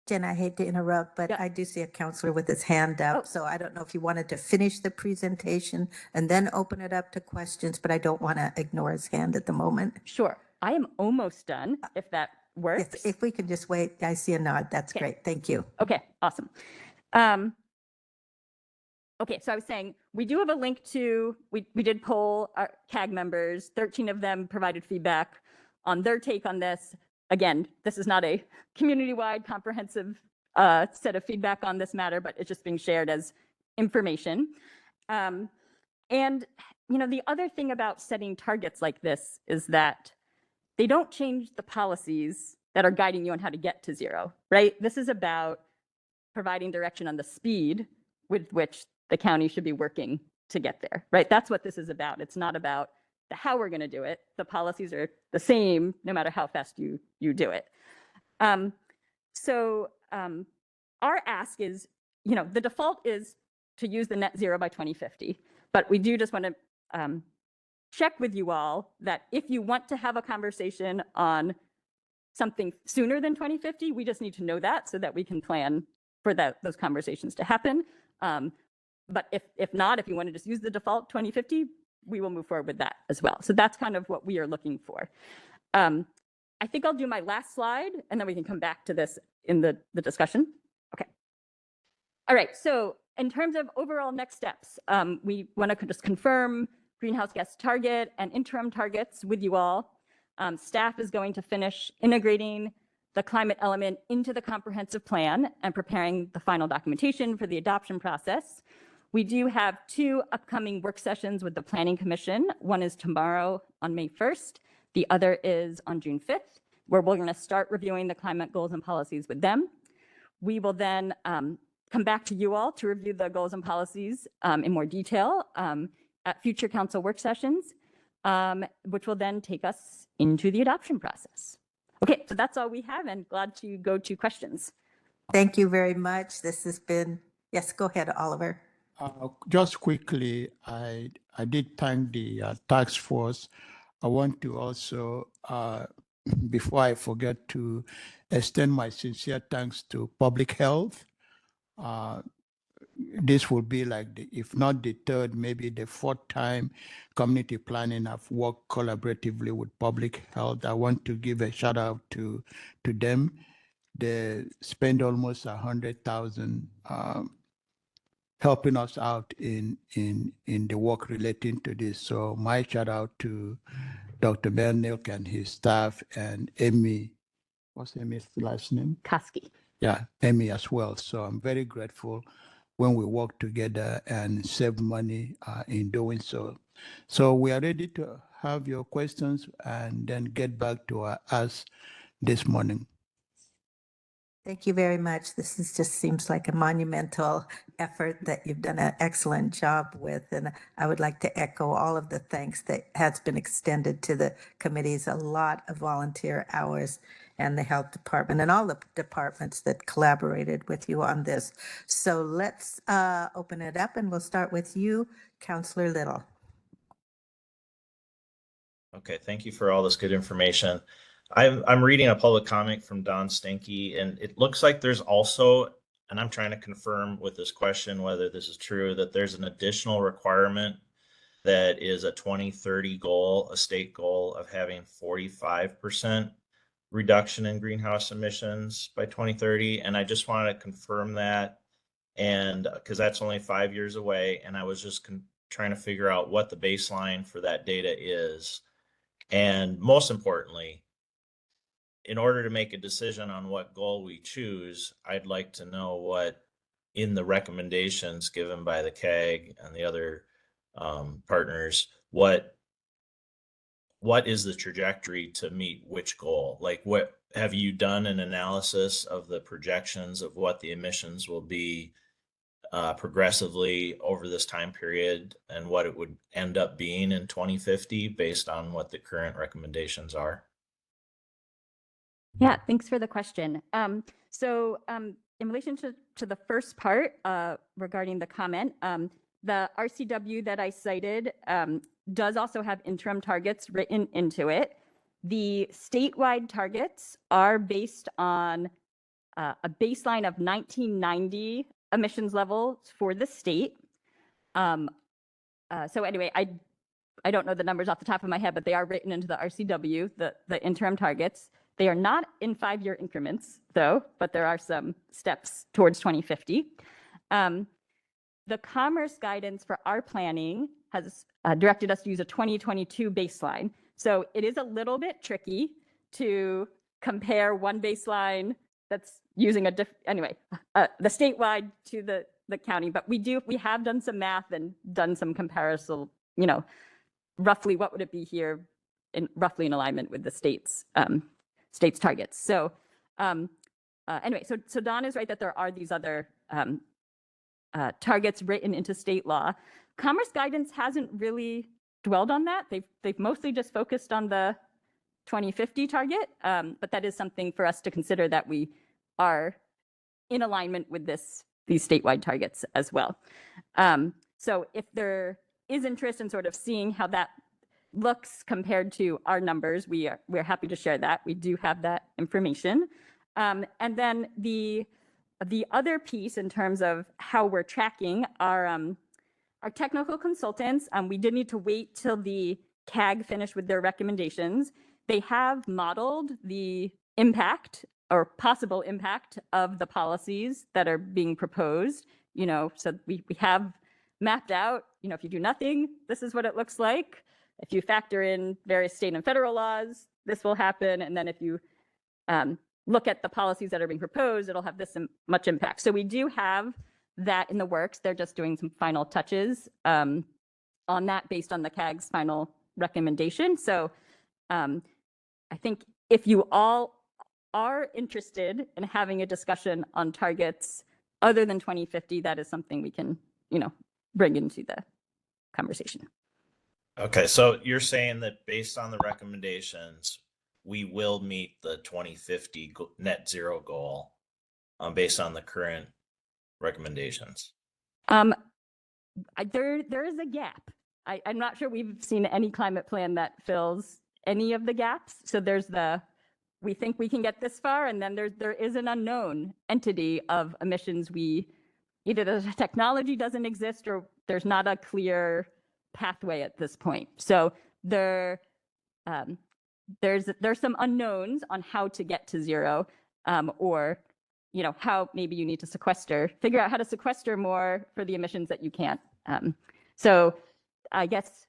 Jen, I hate to interrupt, but Yeah. I do see a counselor with his hand up. Oh. So I don't know if you wanted to finish the presentation and then open it up to questions, but I don't want to ignore his hand at the moment. Sure, I am almost done, if that works. If we can just wait, I see a nod. That's Okay. great. Thank you. Okay, awesome. Okay, so I was saying, we do have a link to, we did poll our CAG members, 13 of them provided feedback on their take on this. Again, this is not a community-wide comprehensive set of feedback on this matter, but it's just being shared as information. And, the other thing about setting targets like this is that they don't change the policies that are guiding you on how to get to zero, right? This is about providing direction on the speed with which the county should be working to get there, right? That's what this is about. It's not about the how we're going to do it. The policies are the same no matter how fast you do it. Our ask is, the default is to use the net zero by 2050, but we do just want to check with you all that if you want to have a conversation on something sooner than 2050, we just need to know that so that we can plan for those conversations to happen. But if not, if you want to just use the default 2050, we will move forward with that as well. So that's kind of what we are looking for. I think I'll do my last slide and then we can come back to this in the discussion. Okay. All right, so in terms of overall next steps, we want to just confirm greenhouse gas target and interim targets with you all. Staff is going to finish integrating the climate element into the comprehensive plan and preparing the final documentation for the adoption process. We do have 2 upcoming work sessions with the Planning Commission. One is tomorrow on May 1st. The other is on June 5th, where we're going to start reviewing the climate goals and policies with them. We will then come back to you all to review the goals and policies in more detail at future council work sessions, which will then take us into the adoption process. Okay, so that's all we have, and glad to go to questions. Thank you very much. This has been, yes, go ahead, Oliver. Just quickly, I did thank the task force. I want to also, before I forget, to extend my sincere thanks to public health. This will be like, if not the 3rd, maybe the 4th time community planning I've worked collaboratively with public health. I want to give a shout out to them. They spend almost 100,000 helping us out in the work relating to this. So my shout out to Dr. Melnick and his staff, and Amy, what's Amy's last name? Koski. Yeah, Amy as well. So I'm very grateful when we work together and save money in doing so. So we are ready to have your questions and then get back to us this morning. Thank you very much. This just seems like a monumental effort that you've done an excellent job with. And I would like to echo all of the thanks that has been extended to the committees, a lot of volunteer hours, and the health department and all the departments that collaborated with you on this. So let's open it up, and we'll start with you, Councillor Little. Okay, thank you for all this good information. I'm reading a public comment from Don Stinky, and it looks like there's also, and I'm trying to confirm with this question whether this is true, that there's an additional requirement that is a 2030 goal, a state goal of having 45% reduction in greenhouse emissions by 2030. And I just wanted to confirm that, and because that's only 5 years away, and I was just trying to figure out what the baseline for that data is. And most importantly, in order to make a decision on what goal we choose, I'd like to know what, in the recommendations given by the CAG and the other partners, what is the trajectory to meet which goal? Like, what have you done an analysis of the projections of what the emissions will be progressively over this time period and what it would end up being in 2050 based on what the current recommendations are? Yeah, thanks for the question. In relation to the first part regarding the comment, the RCW that I cited does also have interim targets written into it. The statewide targets are based on a baseline of 1990 emissions levels for the state. So anyway, I don't know the numbers off the top of my head, but they are written into the RCW, the interim targets. They are not in 5-year increments, though, but there are some steps towards 2050. The Commerce guidance for our planning has directed us to use a 2022 baseline. So it is a little bit tricky to compare one baseline that's using a the statewide to the county, but we have done some math and done some comparison, roughly what would it be here roughly in alignment with the state's targets. So anyway, so Don is right that there are these other targets written into state law. Commerce guidance hasn't really dwelled on that. They've mostly just focused on the 2050 target, but that is something for us to consider, that we are in alignment with these statewide targets as well. So if there is interest in sort of seeing how that looks compared to our numbers, we're happy to share that. We do have that information. And then the other piece in terms of how we're tracking our technical consultants, we did need to wait till the CAG finished with their recommendations. They have modeled the impact or possible impact of the policies that are being proposed. So we have mapped out, if you do nothing, this is what it looks like. If you factor in various state and federal laws, this will happen. And then if you look at the policies that are being proposed, it'll have this much impact. So we do have that in the works. They're just doing some final touches on that based on the CAG's final recommendation. So I think if you all are interested in having a discussion on targets other than 2050, that is something we can, bring into the conversation. Okay, so you're saying that based on the recommendations, we will meet the 2050 net zero goal based on the current recommendations? There is a gap. I'm not sure we've seen any climate plan that fills any of the gaps. So we think we can get this far, and then there is an unknown entity of emissions. Either the technology doesn't exist or there's not a clear pathway at this point. So there's some unknowns on how to get to zero, or how maybe you need to figure out how to sequester more for the emissions that you can't. So I guess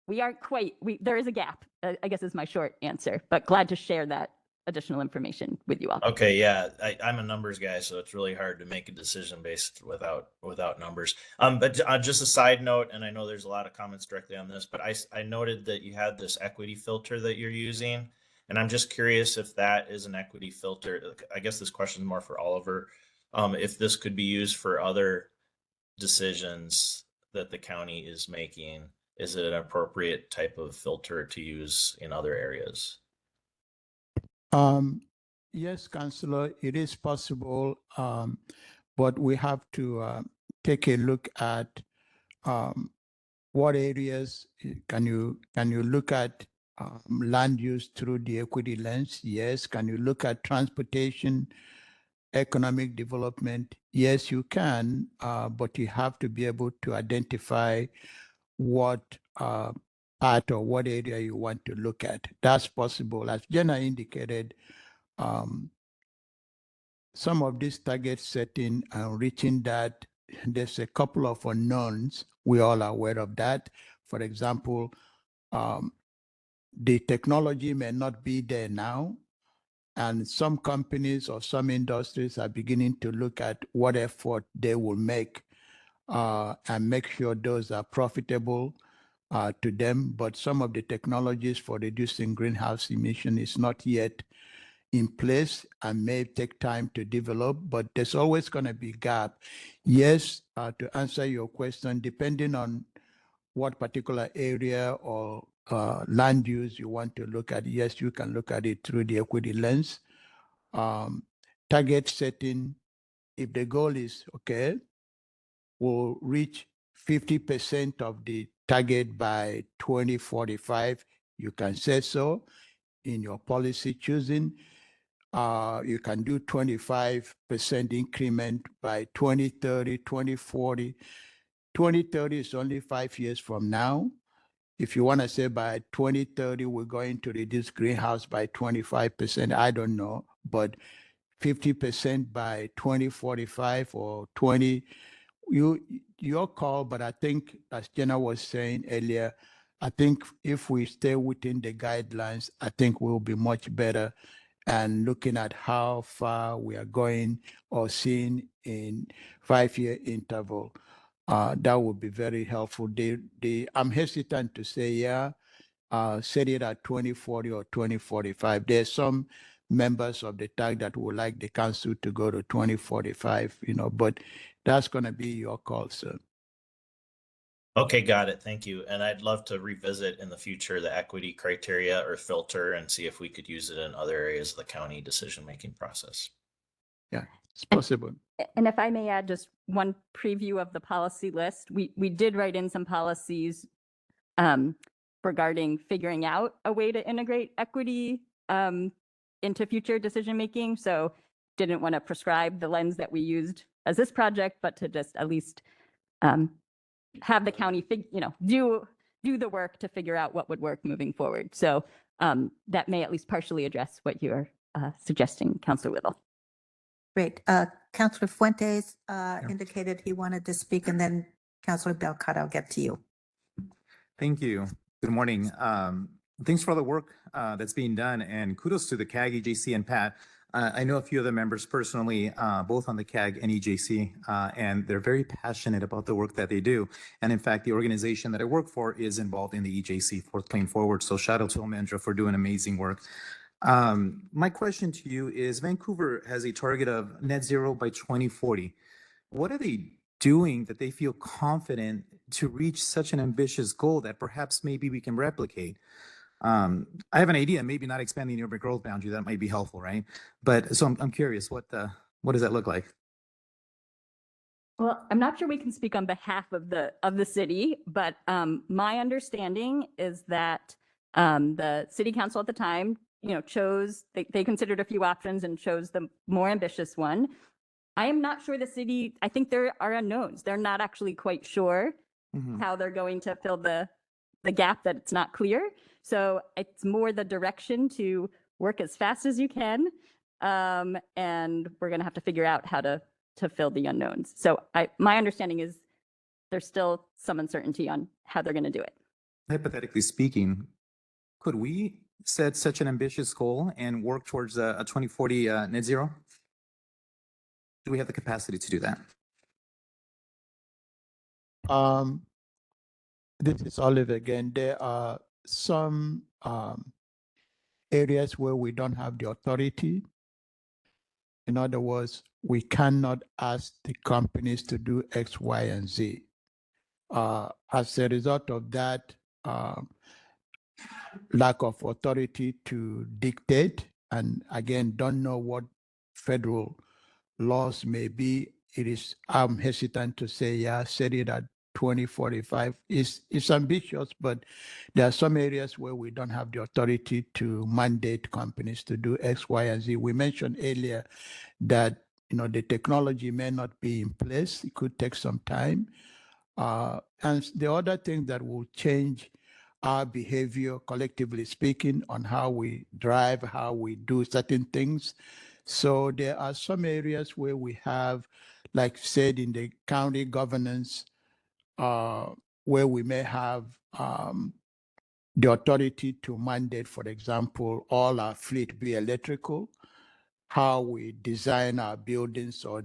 we aren't quite, there is a gap, I guess is my short answer, but glad to share that additional information with you all. Okay, yeah, I'm a numbers guy, so it's really hard to make a decision based without numbers. But just a side note, and I know there's a lot of comments directly on this, but I noted that you had this equity filter that you're using, and I'm just curious if that is an equity filter. I guess this question is more for Oliver. If this could be used for other decisions that the county is making, is it an appropriate type of filter to use in other areas? Yes, Councillor, it is possible, but we have to take a look at what areas can you look at land use through the equity lens? Yes. Can you look at transportation, economic development? Yes, you can, but you have to be able to identify what part or what area you want to look at. That's possible. As Jenna indicated, some of these target setting and reaching that, there's a couple of unknowns. We all are aware of that. For example, the technology may not be there now, and some companies or some industries are beginning to look at what effort they will make and make sure those are profitable to them. But some of the technologies for reducing greenhouse emission is not yet in place and may take time to develop, but there's always going to be gap. Yes, to answer your question, depending on what particular area or land use you want to look at, yes, you can look at it through the equity lens. Target setting, if the goal is, okay, we'll reach 50% of the target by 2045, you can say so in your policy choosing. You can do 25% increment by 2030, 2040. 2030 is only 5 years from now. if you want to say by 2030, we're going to reduce greenhouse by 25%, I don't know, but 50% by 2045 or 20, your call, but I think, as Jenna was saying earlier, I think if we stay within the guidelines, I think we'll be much better. And looking at how far we are going or seeing in 5-year interval, that would be very helpful. I'm hesitant to say, set it at 2040 or 2045. There's some members of the TAG that would like the council to go to 2045, but that's going to be your call, sir. Okay, got it. Thank you. And I'd love to revisit in the future the equity criteria or filter and see if we could use it in other areas of the county decision-making process. Yeah, it's possible. And if I may add just one preview of the policy list, we did write in some policies regarding figuring out a way to integrate equity into future decision-making. So didn't want to prescribe the lens that we used as this project, but to just at least have the county do the work to figure out what would work moving forward. So that may at least partially address what you're suggesting, Councilor Whittle. Great. Councilor Fuentes indicated he wanted to speak, and then Councilor Belcott, I'll get to you. Thank you. Good morning. Thanks for all the work that's being done, and kudos to the CAG, EJC, and Pat. I know a few of the members personally, both on the CAG and EJC, and they're very passionate about the work that they do. And in fact, the organization that I work for is involved in the EJC, Fourth Clean Forward. So shout out to Omendra for doing amazing work. My question to you is, Vancouver has a target of net zero by 2040. What are they doing that they feel confident to reach such an ambitious goal that perhaps maybe we can replicate? I have an idea, maybe not expanding the urban growth boundary, that might be helpful, right? But so I'm curious, what does that look like? Well, I'm not sure we can speak on behalf of the city, but my understanding is that the city council at the time, chose, they considered a few options and chose the more ambitious one. I am not sure the city, I think there are unknowns. They're not actually quite sure how they're going to fill the gap that it's not clear. So it's more the direction to work as fast as you can. And we're going to have to figure out how to fill the unknowns. So my understanding is there's still some uncertainty on how they're going to do it. Hypothetically speaking, could we set such an ambitious goal and work towards a 2040 net zero? Do we have the capacity to do that? This is Olive again. There are some areas where we don't have the authority. In other words, we cannot ask the companies to do X, Y, and Z. As a result of that, lack of authority to dictate, and again, don't know what federal laws may be, I'm hesitant to say, set it at 2045. It's ambitious, but there are some areas where we don't have the authority to mandate companies to do X, Y, and Z. We mentioned earlier that the technology may not be in place. It could take some time. And the other thing that will change our behavior, collectively speaking, on how we drive, how we do certain things. So there are some areas where we have, like said, in the county governance, where we may have the authority to mandate, for example, all our fleet be electrical, how we design our buildings, or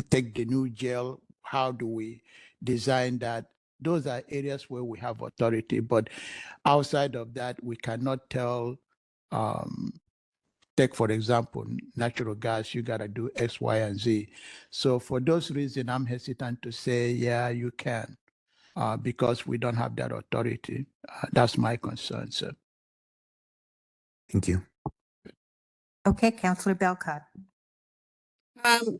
take the new jail, how do we design that? Those are areas where we have authority, but outside of that, we cannot tell, take, for example, natural gas, you got to do X, Y, and Z. So for those reasons, I'm hesitant to say, yeah, you can, because we don't have that authority. That's my concern, sir. Thank you. Okay, Councilor Belcott.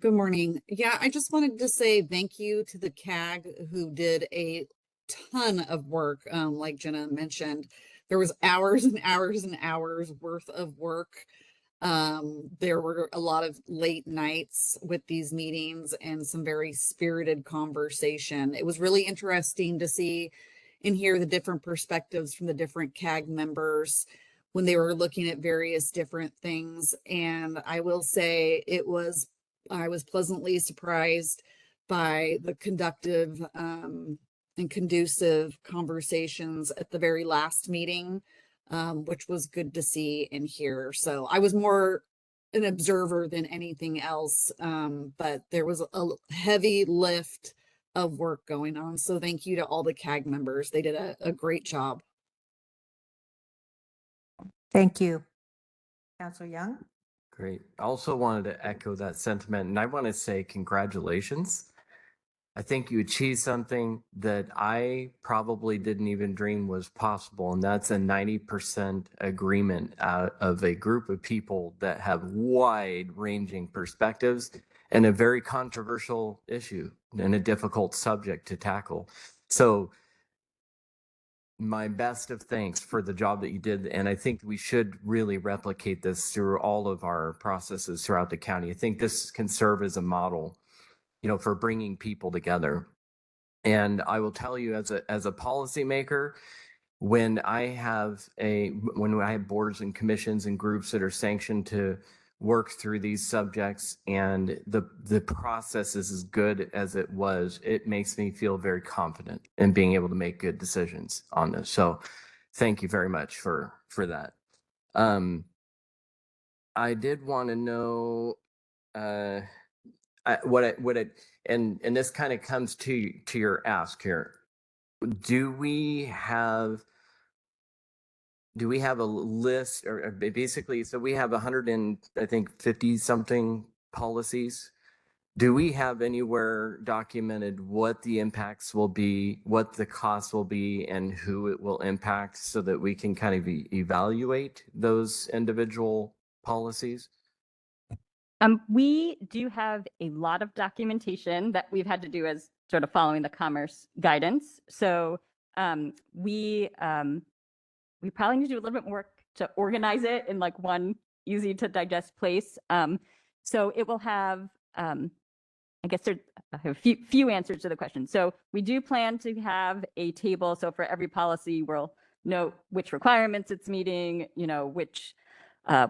Good morning. Yeah, I just wanted to say thank you to the CAG who did a ton of work. Like Jenna mentioned, there was hours and hours and hours worth of work. There were a lot of late nights with these meetings and some very spirited conversation. It was really interesting to see and hear the different perspectives from the different CAG members when they were looking at various different things. And I will say I was pleasantly surprised by the conductive and conducive conversations at the very last meeting, which was good to see and hear. So I was more an observer than anything else, but there was a heavy lift of work going on. So thank you to all the CAG members. They did a great job. Thank you. Councilor Young? Great. I also wanted to echo that sentiment, and I want to say congratulations. I think you achieved something that I probably didn't even dream was possible, and that's a 90% agreement out of a group of people that have wide-ranging perspectives and a very controversial issue and a difficult subject to tackle. So my best of thanks for the job that you did. And I think we should really replicate this through all of our processes throughout the county. I think this can serve as a model, for bringing people together. And I will tell you, as a policymaker, when I have boards and commissions and groups that are sanctioned to work through these subjects, and the process is as good as it was, it makes me feel very confident in being able to make good decisions on this. So thank you very much for that. I did want to know and this kind of comes to your ask here. Do we have a list, or basically, so we have 50 something policies. Do we have anywhere documented what the impacts will be, what the costs will be, and who it will impact, so that we can kind of evaluate those individual policies? We do have a lot of documentation that we've had to do as sort of following the commerce guidance. So we probably need to do a little bit more work to organize it in like one easy to digest place. So it will have, I guess there's a few answers to the question. So we do plan to have a table. So for every policy, we'll note which requirements it's meeting, which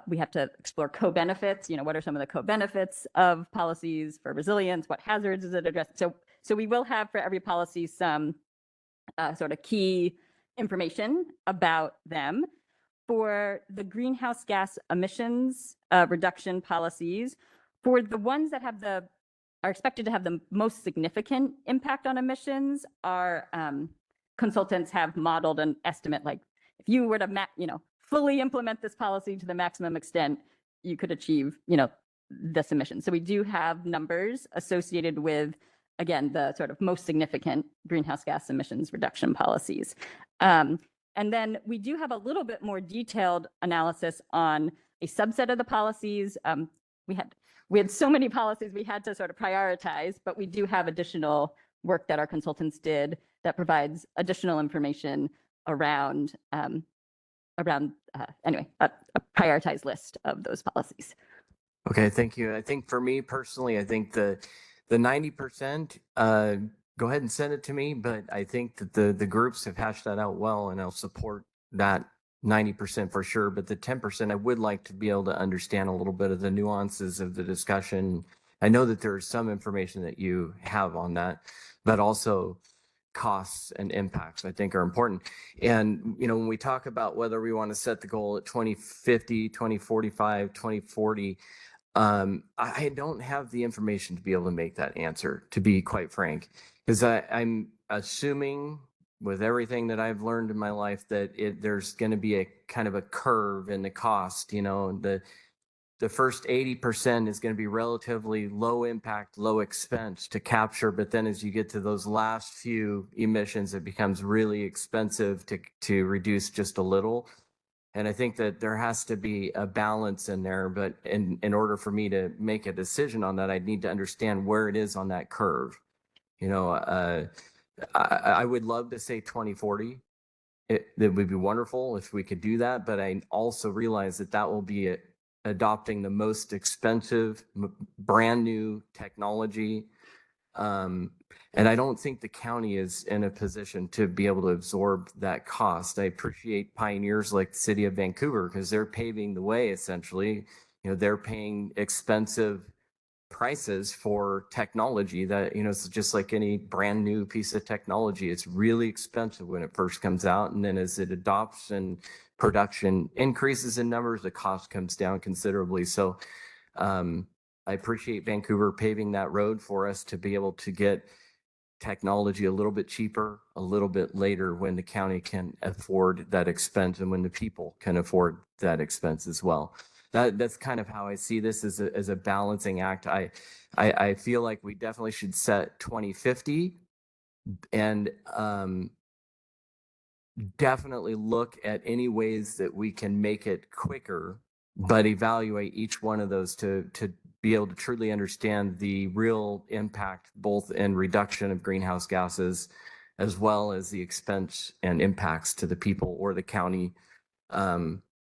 we have to explore co-benefits, what are some of the co-benefits of policies for resilience, what hazards is it addressing? So we will have for every policy some sort of key information about them. For the greenhouse gas emissions reduction policies, for the ones that are expected to have the most significant impact on emissions, our consultants have modeled an estimate, like if you were to fully implement this policy to the maximum extent, you could achieve this emission. So we do have numbers associated with, again, the sort of most significant greenhouse gas emissions reduction policies. And then we do have a little bit more detailed analysis on a subset of the policies. We had so many policies we had to sort of prioritize, but we do have additional work that our consultants did that provides additional information around anyway, a prioritized list of those policies. Okay, thank you. I think for me personally, I think the 90%, go ahead and send it to me, but I think that the groups have hashed that out well, and I'll support that 90% for sure. But the 10%, I would like to be able to understand a little bit of the nuances of the discussion. I know that there's some information that you have on that, but also costs and impacts, I think, are important. And, when we talk about whether we want to set the goal at 2050, 2045, 2040, I don't have the information to be able to make that answer, to be quite frank, because I'm assuming with everything that I've learned in my life that there's going to be a kind of a curve in the cost. The first 80% is going to be relatively low impact, low expense to capture. But then as you get to those last few emissions, it becomes really expensive to reduce just a little. And I think that there has to be a balance in there. But in order for me to make a decision on that, I'd need to understand where it is on that curve. I would love to say 2040. It would be wonderful if we could do that. But I also realize that will be adopting the most expensive, brand new technology And I don't think the county is in a position to be able to absorb that cost. I appreciate pioneers like the city of Vancouver because they're paving the way essentially. They're paying expensive prices for technology that, it's just like any brand new piece of technology. It's really expensive when it first comes out. And then as it adopts and production increases in numbers, the cost comes down considerably. So I appreciate Vancouver paving that road for us to be able to get technology a little bit cheaper, a little bit later when the county can afford that expense and when the people can afford that expense as well. That's kind of how I see this as a balancing act. I feel like we definitely should set 2050 and definitely look at any ways that we can make it quicker, but evaluate each one of those to be able to truly understand the real impact, both in reduction of greenhouse gases, as well as the expense and impacts to the people or the county,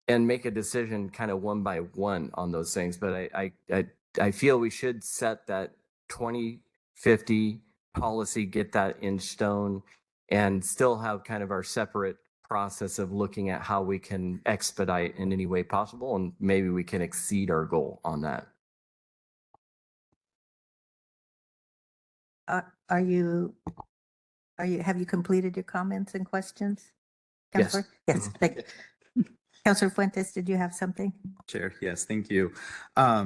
and make a decision kind of one by one on those things. But I feel we should set that 2050 policy, get that in stone, and still have kind of our separate process of looking at how we can expedite in any way possible, and maybe we can exceed our goal on that. Have you completed your comments and questions? Yes. Counselor? Yes, thank you. Counselor Fuentes, did you have something? Chair, yes, thank you. I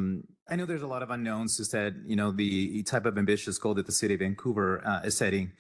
know there's a lot of unknowns as that, the type of ambitious goal that the city of Vancouver is setting,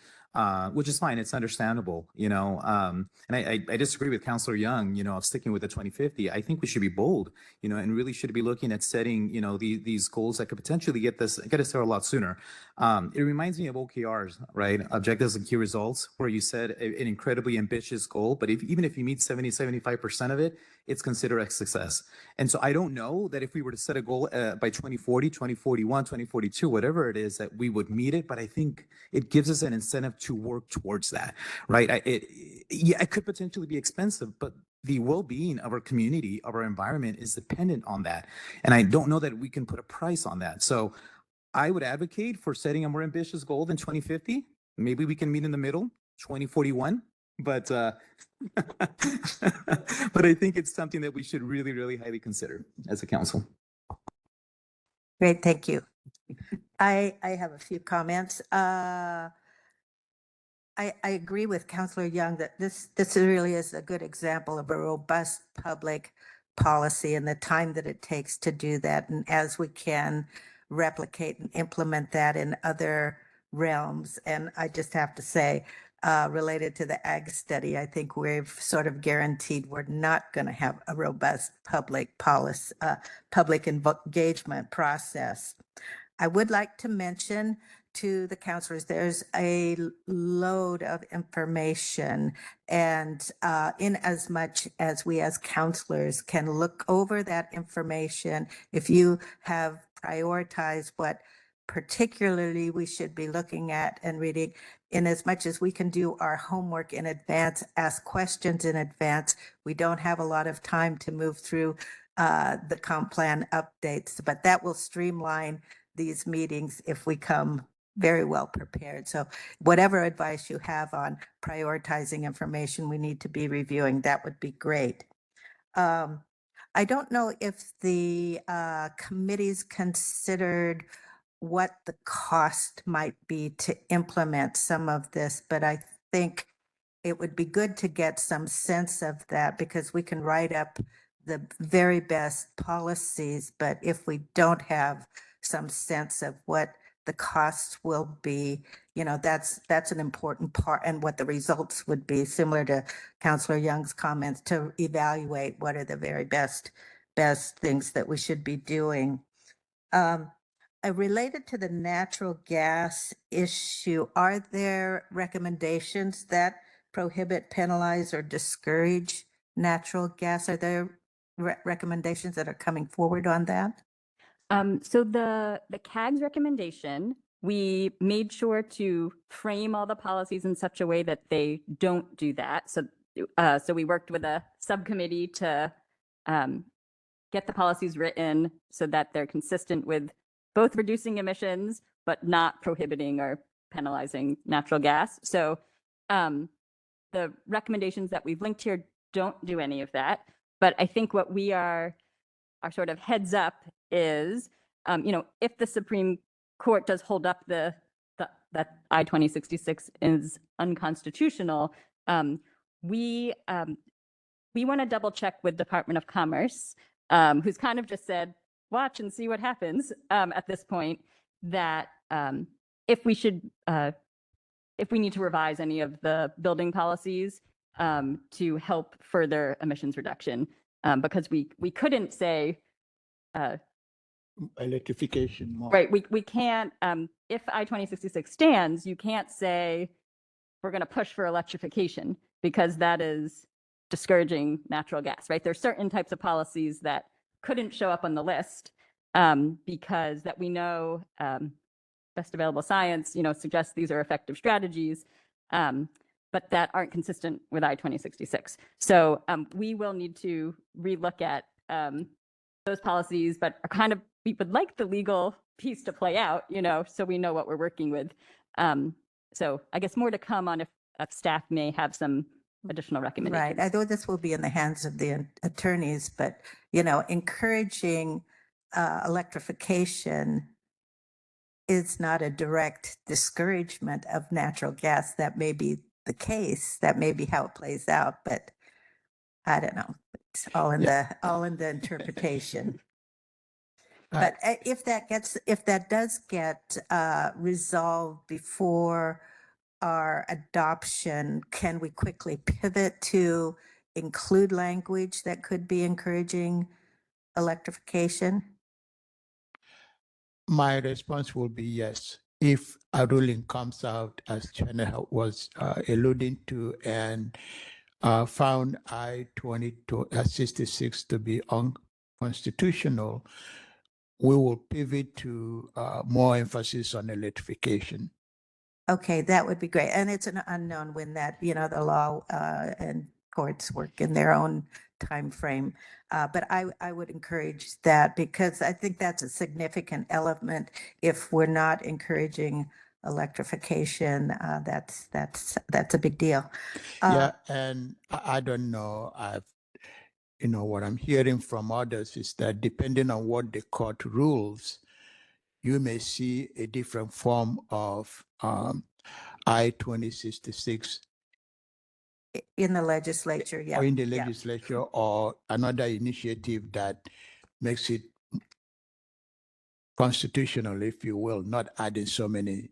which is fine. It's understandable, and I disagree with Councillor Young, of sticking with the 2050. I think we should be bold, and really should be looking at setting, these goals that could potentially get us there a lot sooner. It reminds me of OKRs, right? Objectives and key results, where you set an incredibly ambitious goal, but even if you meet 75% of it, it's considered a success. And so I don't know that if we were to set a goal by 2040, 2041, 2042, whatever it is, that we would meet it. But I think it gives us an incentive to work towards that, right? It could potentially be expensive, but the well-being of our community, of our environment is dependent on that. And I don't know that we can put a price on that. So I would advocate for setting a more ambitious goal than 2050. Maybe we can meet in the middle, 2041. But but I think it's something that we should really, really highly consider as a council. Great, thank you. I have a few comments. I agree with Councillor Young that this really is a good example of a robust public policy and the time that it takes to do that. And as we can replicate and implement that in other realms. And I just have to say, related to the ag study, I think we've sort of guaranteed we're not going to have a robust public policy, public engagement process. I would like to mention to the councilors, there's a load of information, and in as much as we as councilors can look over that information, if you have prioritized what particularly we should be looking at and reading, in as much as we can do our homework in advance, ask questions in advance, we don't have a lot of time to move through the comp plan updates, but that will streamline these meetings if we come very well prepared. So whatever advice you have on prioritizing information we need to be reviewing, that would be great. I don't know if the committees considered what the cost might be to implement some of this, but I think it would be good to get some sense of that, because we can write up the very best policies, but if we don't have some sense of what the costs will be, that's an important part, and what the results would be, similar to Councillor Young's comments, to evaluate what are the very best things that we should be doing. Related to the natural gas issue, are there recommendations that prohibit, penalize, or discourage natural gas? Are there recommendations that are coming forward on that? So the CAG's recommendation, we made sure to frame all the policies in such a way that they don't do that. So we worked with a subcommittee to get the policies written so that they're consistent with both reducing emissions, but not prohibiting or penalizing natural gas. So the recommendations that we've linked here don't do any of that. But I think what we are, our sort of heads up is, if the Supreme Court does hold up that I-2066 is unconstitutional, we want to double check with Department of Commerce, who's kind of just said, watch and see what happens at this point, that if we need to revise any of the building policies to help further emissions reduction, because we couldn't say, Electrification more. right, we can't, if I-2066 stands, you can't say we're going to push for electrification, because that is discouraging natural gas, right? There's certain types of policies that couldn't show up on the list because that we know best available science, suggests these are effective strategies, but that aren't consistent with I-2066. So we will need to relook at those policies, but we would like the legal piece to play out, so we know what we're working with. So I guess more to come on if staff may have some additional recommendations. Right. I know this will be in the hands of the attorneys, but, encouraging electrification is not a direct discouragement of natural gas. That may be the case. That may be how it plays out, but I don't know. It's all in the interpretation. But if that does get resolved before our adoption, can we quickly pivot to include language that could be encouraging electrification? My response will be yes. If a ruling comes out, as China was alluding to, and found I-2066 to be unconstitutional, we will pivot to more emphasis on electrification. Okay, that would be great. And it's an unknown when that, the law and courts work in their own time frame. But I would encourage that, because I think that's a significant element. If we're not encouraging electrification, that's a big deal. Yeah, and I don't know. What I'm hearing from others is that depending on what the court rules, you may see a different form of I-2066 In the legislature, yeah. or in the yeah. legislature, or another initiative that makes it constitutional, if you will, not adding so many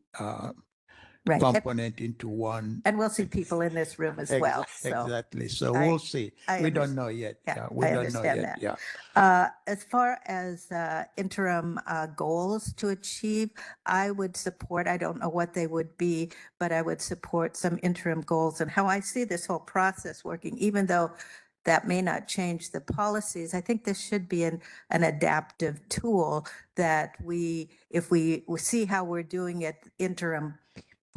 Right. component into one. And we'll see people in this room as well. So Exactly. So I- we'll see. We don't know yet. Yeah, we I don't know understand yet. that. Yeah. As far as interim goals to achieve, I would support, I don't know what they would be, but I would support some interim goals. And how I see this whole process working, even though that may not change the policies, I think this should be an adaptive tool that if we see how we're doing at interim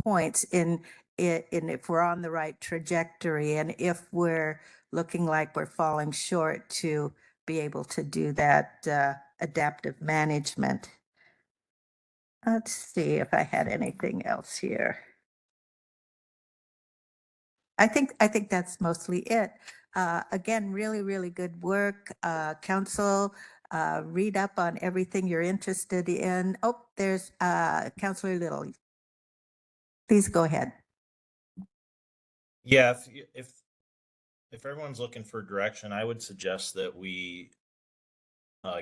points in if we're on the right trajectory, and if we're looking like we're falling short, to be able to do that adaptive management. Let's see if I had anything else here. I think that's mostly it. Again, really, really good work. Council, read up on everything you're interested in. Oh, there's Councilor Little. Please go ahead. Yeah, if everyone's looking for direction, I would suggest that we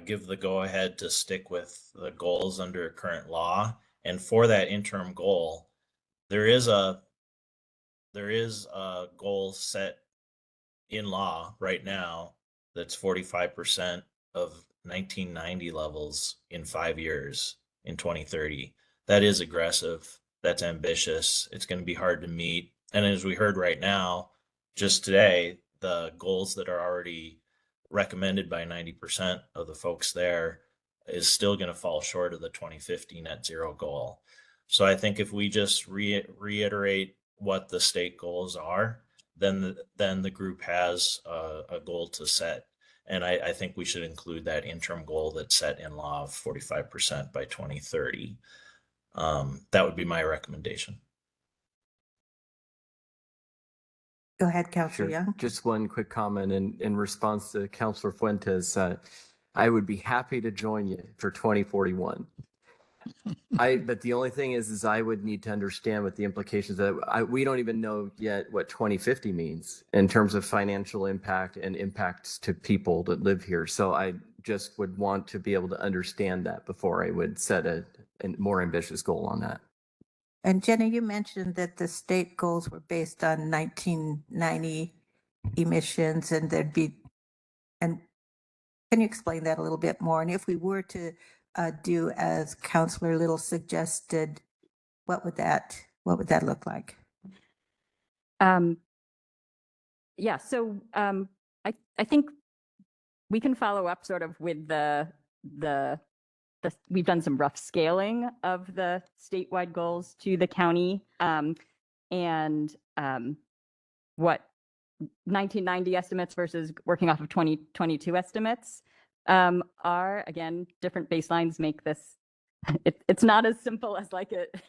give the go ahead to stick with the goals under current law. And for that interim goal, there is a goal set in law right now that's 45% of 1990 levels in 5 years in 2030. That is aggressive. That's ambitious. It's going to be hard to meet. And as we heard right now, just today, the goals that are already recommended by 90% of the folks there is still going to fall short of the 2050 net zero goal. So I think if we just reiterate what the state goals are, then the group has a goal to set. And I think we should include that interim goal that's set in law of 45% by 2030. That would be my recommendation. Go ahead, Councilor Sure. Young. Just one quick comment in response to Councilor Fuentes. I would be happy to join you for 2041. But the only thing is I would need to understand what the implications that we don't even know yet what 2050 means in terms of financial impact and impacts to people that live here. So I just would want to be able to understand that before I would set a more ambitious goal on that. And Jenny, you mentioned that the state goals were based on 1990 emissions and and can you explain that a little bit more? And if we were to do as Councilor Little suggested, what would that look like? Yeah, so I think we can follow up sort of with we've done some rough scaling of the statewide goals to the county, and what 1990 estimates versus working off of 2022 estimates are. Again, different baselines make this, it's not as simple as like it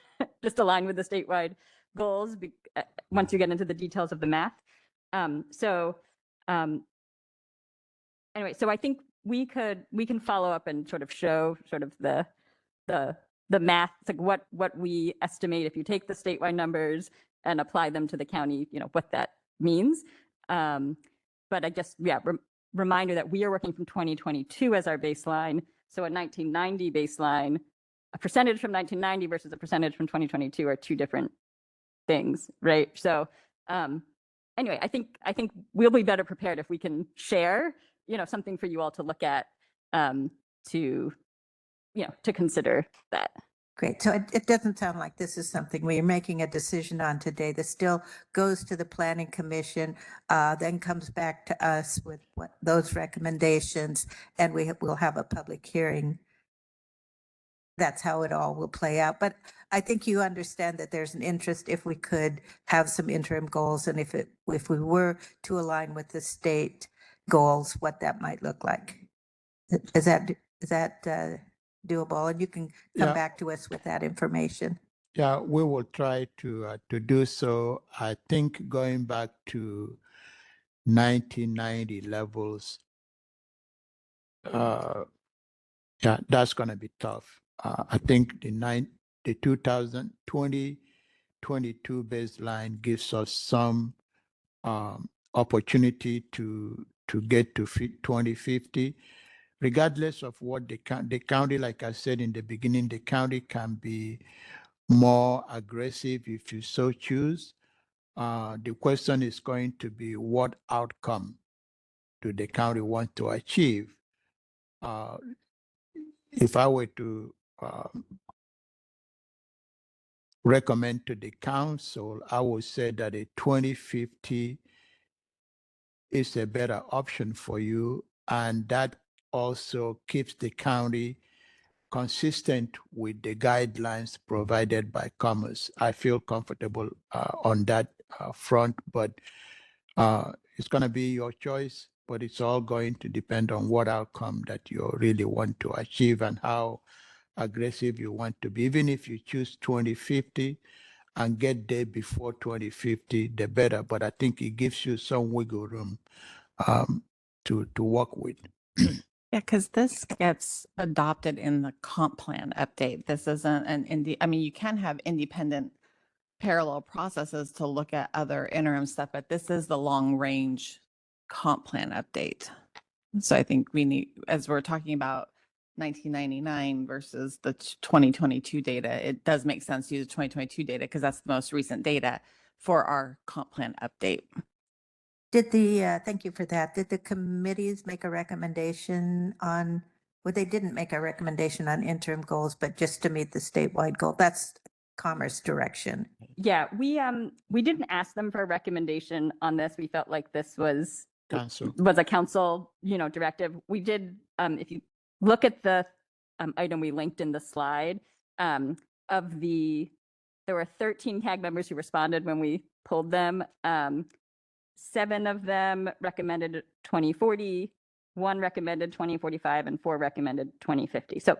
just align with the statewide goals once you get into the details of the math. Anyway, so I think we can follow up and sort of show sort of the math, like what we estimate if you take the statewide numbers and apply them to the county, what that means. But I guess, yeah, reminder that we are working from 2022 as our baseline. So a 1990 baseline, a percentage from 1990 versus a percentage from 2022 are two different things, right? So anyway, I think we'll be better prepared if we can share, something for you all to look at, to consider that. Great. So it doesn't sound like this is something we're making a decision on today. This still goes to the Planning Commission, then comes back to us with those recommendations, and we'll have a public hearing. That's how it all will play out. But I think you understand that there's an interest if we could have some interim goals, and if we were to align with the state goals, what that might look like. Is that doable? And you can come back to us with that information. Yeah, we will try to do so. I think going back to 1990 levels, yeah, that's going to be tough. I think the 2020 22 baseline gives us some opportunity to get to 2050. Regardless of what the county, like I said in the beginning, the county can be more aggressive if you so choose. The question is going to be what outcome do the county want to achieve? If I were to recommend to the council, I would say that a 2050 is a better option for you, and that also keeps the county consistent with the guidelines provided by Commerce. I feel comfortable on that front, but it's going to be your choice, but it's all going to depend on what outcome that you really want to achieve and how aggressive you want to be. Even if you choose 2050 and get there before 2050, the better, but I think it gives you some wiggle room to work with. Yeah, because this gets adopted in the comp plan update. This isn't I mean, you can have independent parallel processes to look at other interim stuff, but this is the long range comp plan update. So I think we need, as we're talking about 1999 versus the 2022 data, it does make sense to use the 2022 data because that's the most recent data for our comp plan update. Thank you for that. Did the committees make a recommendation on, well, they didn't make a recommendation on interim goals, but just to meet the statewide goal? That's Commerce direction. Yeah, we didn't ask them for a recommendation on this. We felt like this was a council, directive. We did, if you look at the item we linked in the slide, there were 13 CAG members who responded when we pulled them. 7 of them recommended 2040, 1 recommended 2045, and 4 recommended 2050. So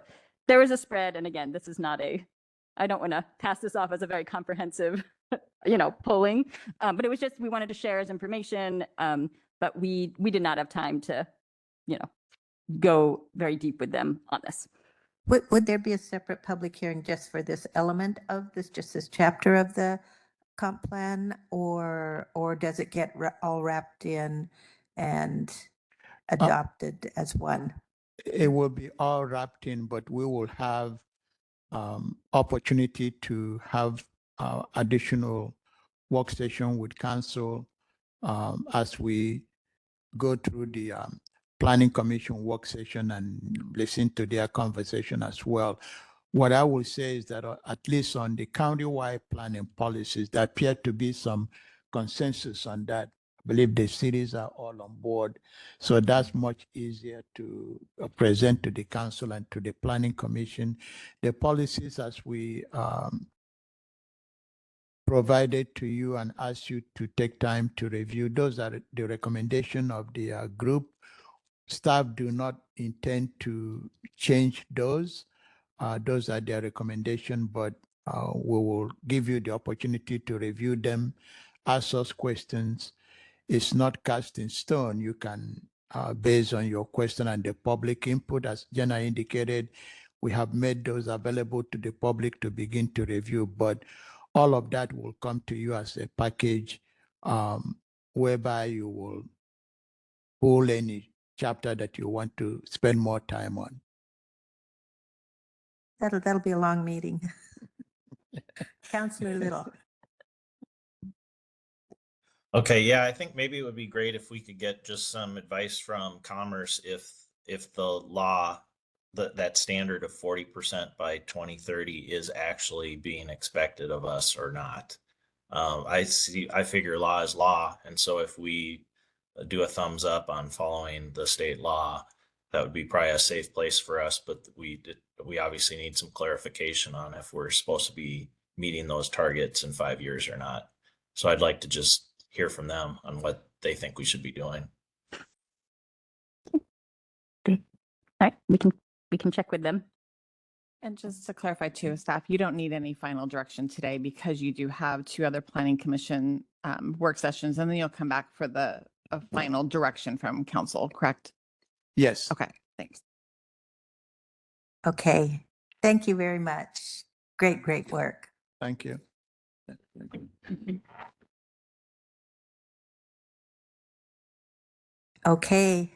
there was a spread. And again, this is not a I don't want to pass this off as a very comprehensive, polling. But it was just, we wanted to share as information, but we did not have time to, go very deep with them on this. Would there be a separate public hearing just for this element of this, just this chapter of the comp plan, or does it get all wrapped in and adopted as one? It will be all wrapped in, but we will have opportunity to have additional work session with council as we go through the planning commission work session and listen to their conversation as well. What I will say is that at least on the countywide planning policies, there appear to be some consensus on that. I believe the cities are all on board. So that's much easier to present to the council and to the planning commission. The policies as we provided to you and asked you to take time to review, those are the recommendation of the group. Staff do not intend to change those. Those are their recommendation, but we will give you the opportunity to review them, ask us questions. It's not cast in stone. You can, based on your question and the public input, as Jenna indicated, we have made those available to the public to begin to review, but all of that will come to you as a package whereby you will pull any chapter that you want to spend more time on. That'll be a long meeting. Councillor Little. Okay, yeah, I think maybe it would be great if we could get just some advice from Commerce if the law, that standard of 40% by 2030 is actually being expected of us or not. I figure law is law, and so if we do a thumbs up on following the state law, that would be probably a safe place for us. But we obviously need some clarification on if we're supposed to be meeting those targets in 5 years or not. So I'd like to just hear from them on what they think we should be doing. Good. All right, we can check with them. And just to clarify too, staff, you don't need any final direction today because you do have 2 other planning commission work sessions, and then you'll come back for a final direction from council, correct? Yes. Okay, thanks. Okay, thank you very much. Great work. Thank you. Okay,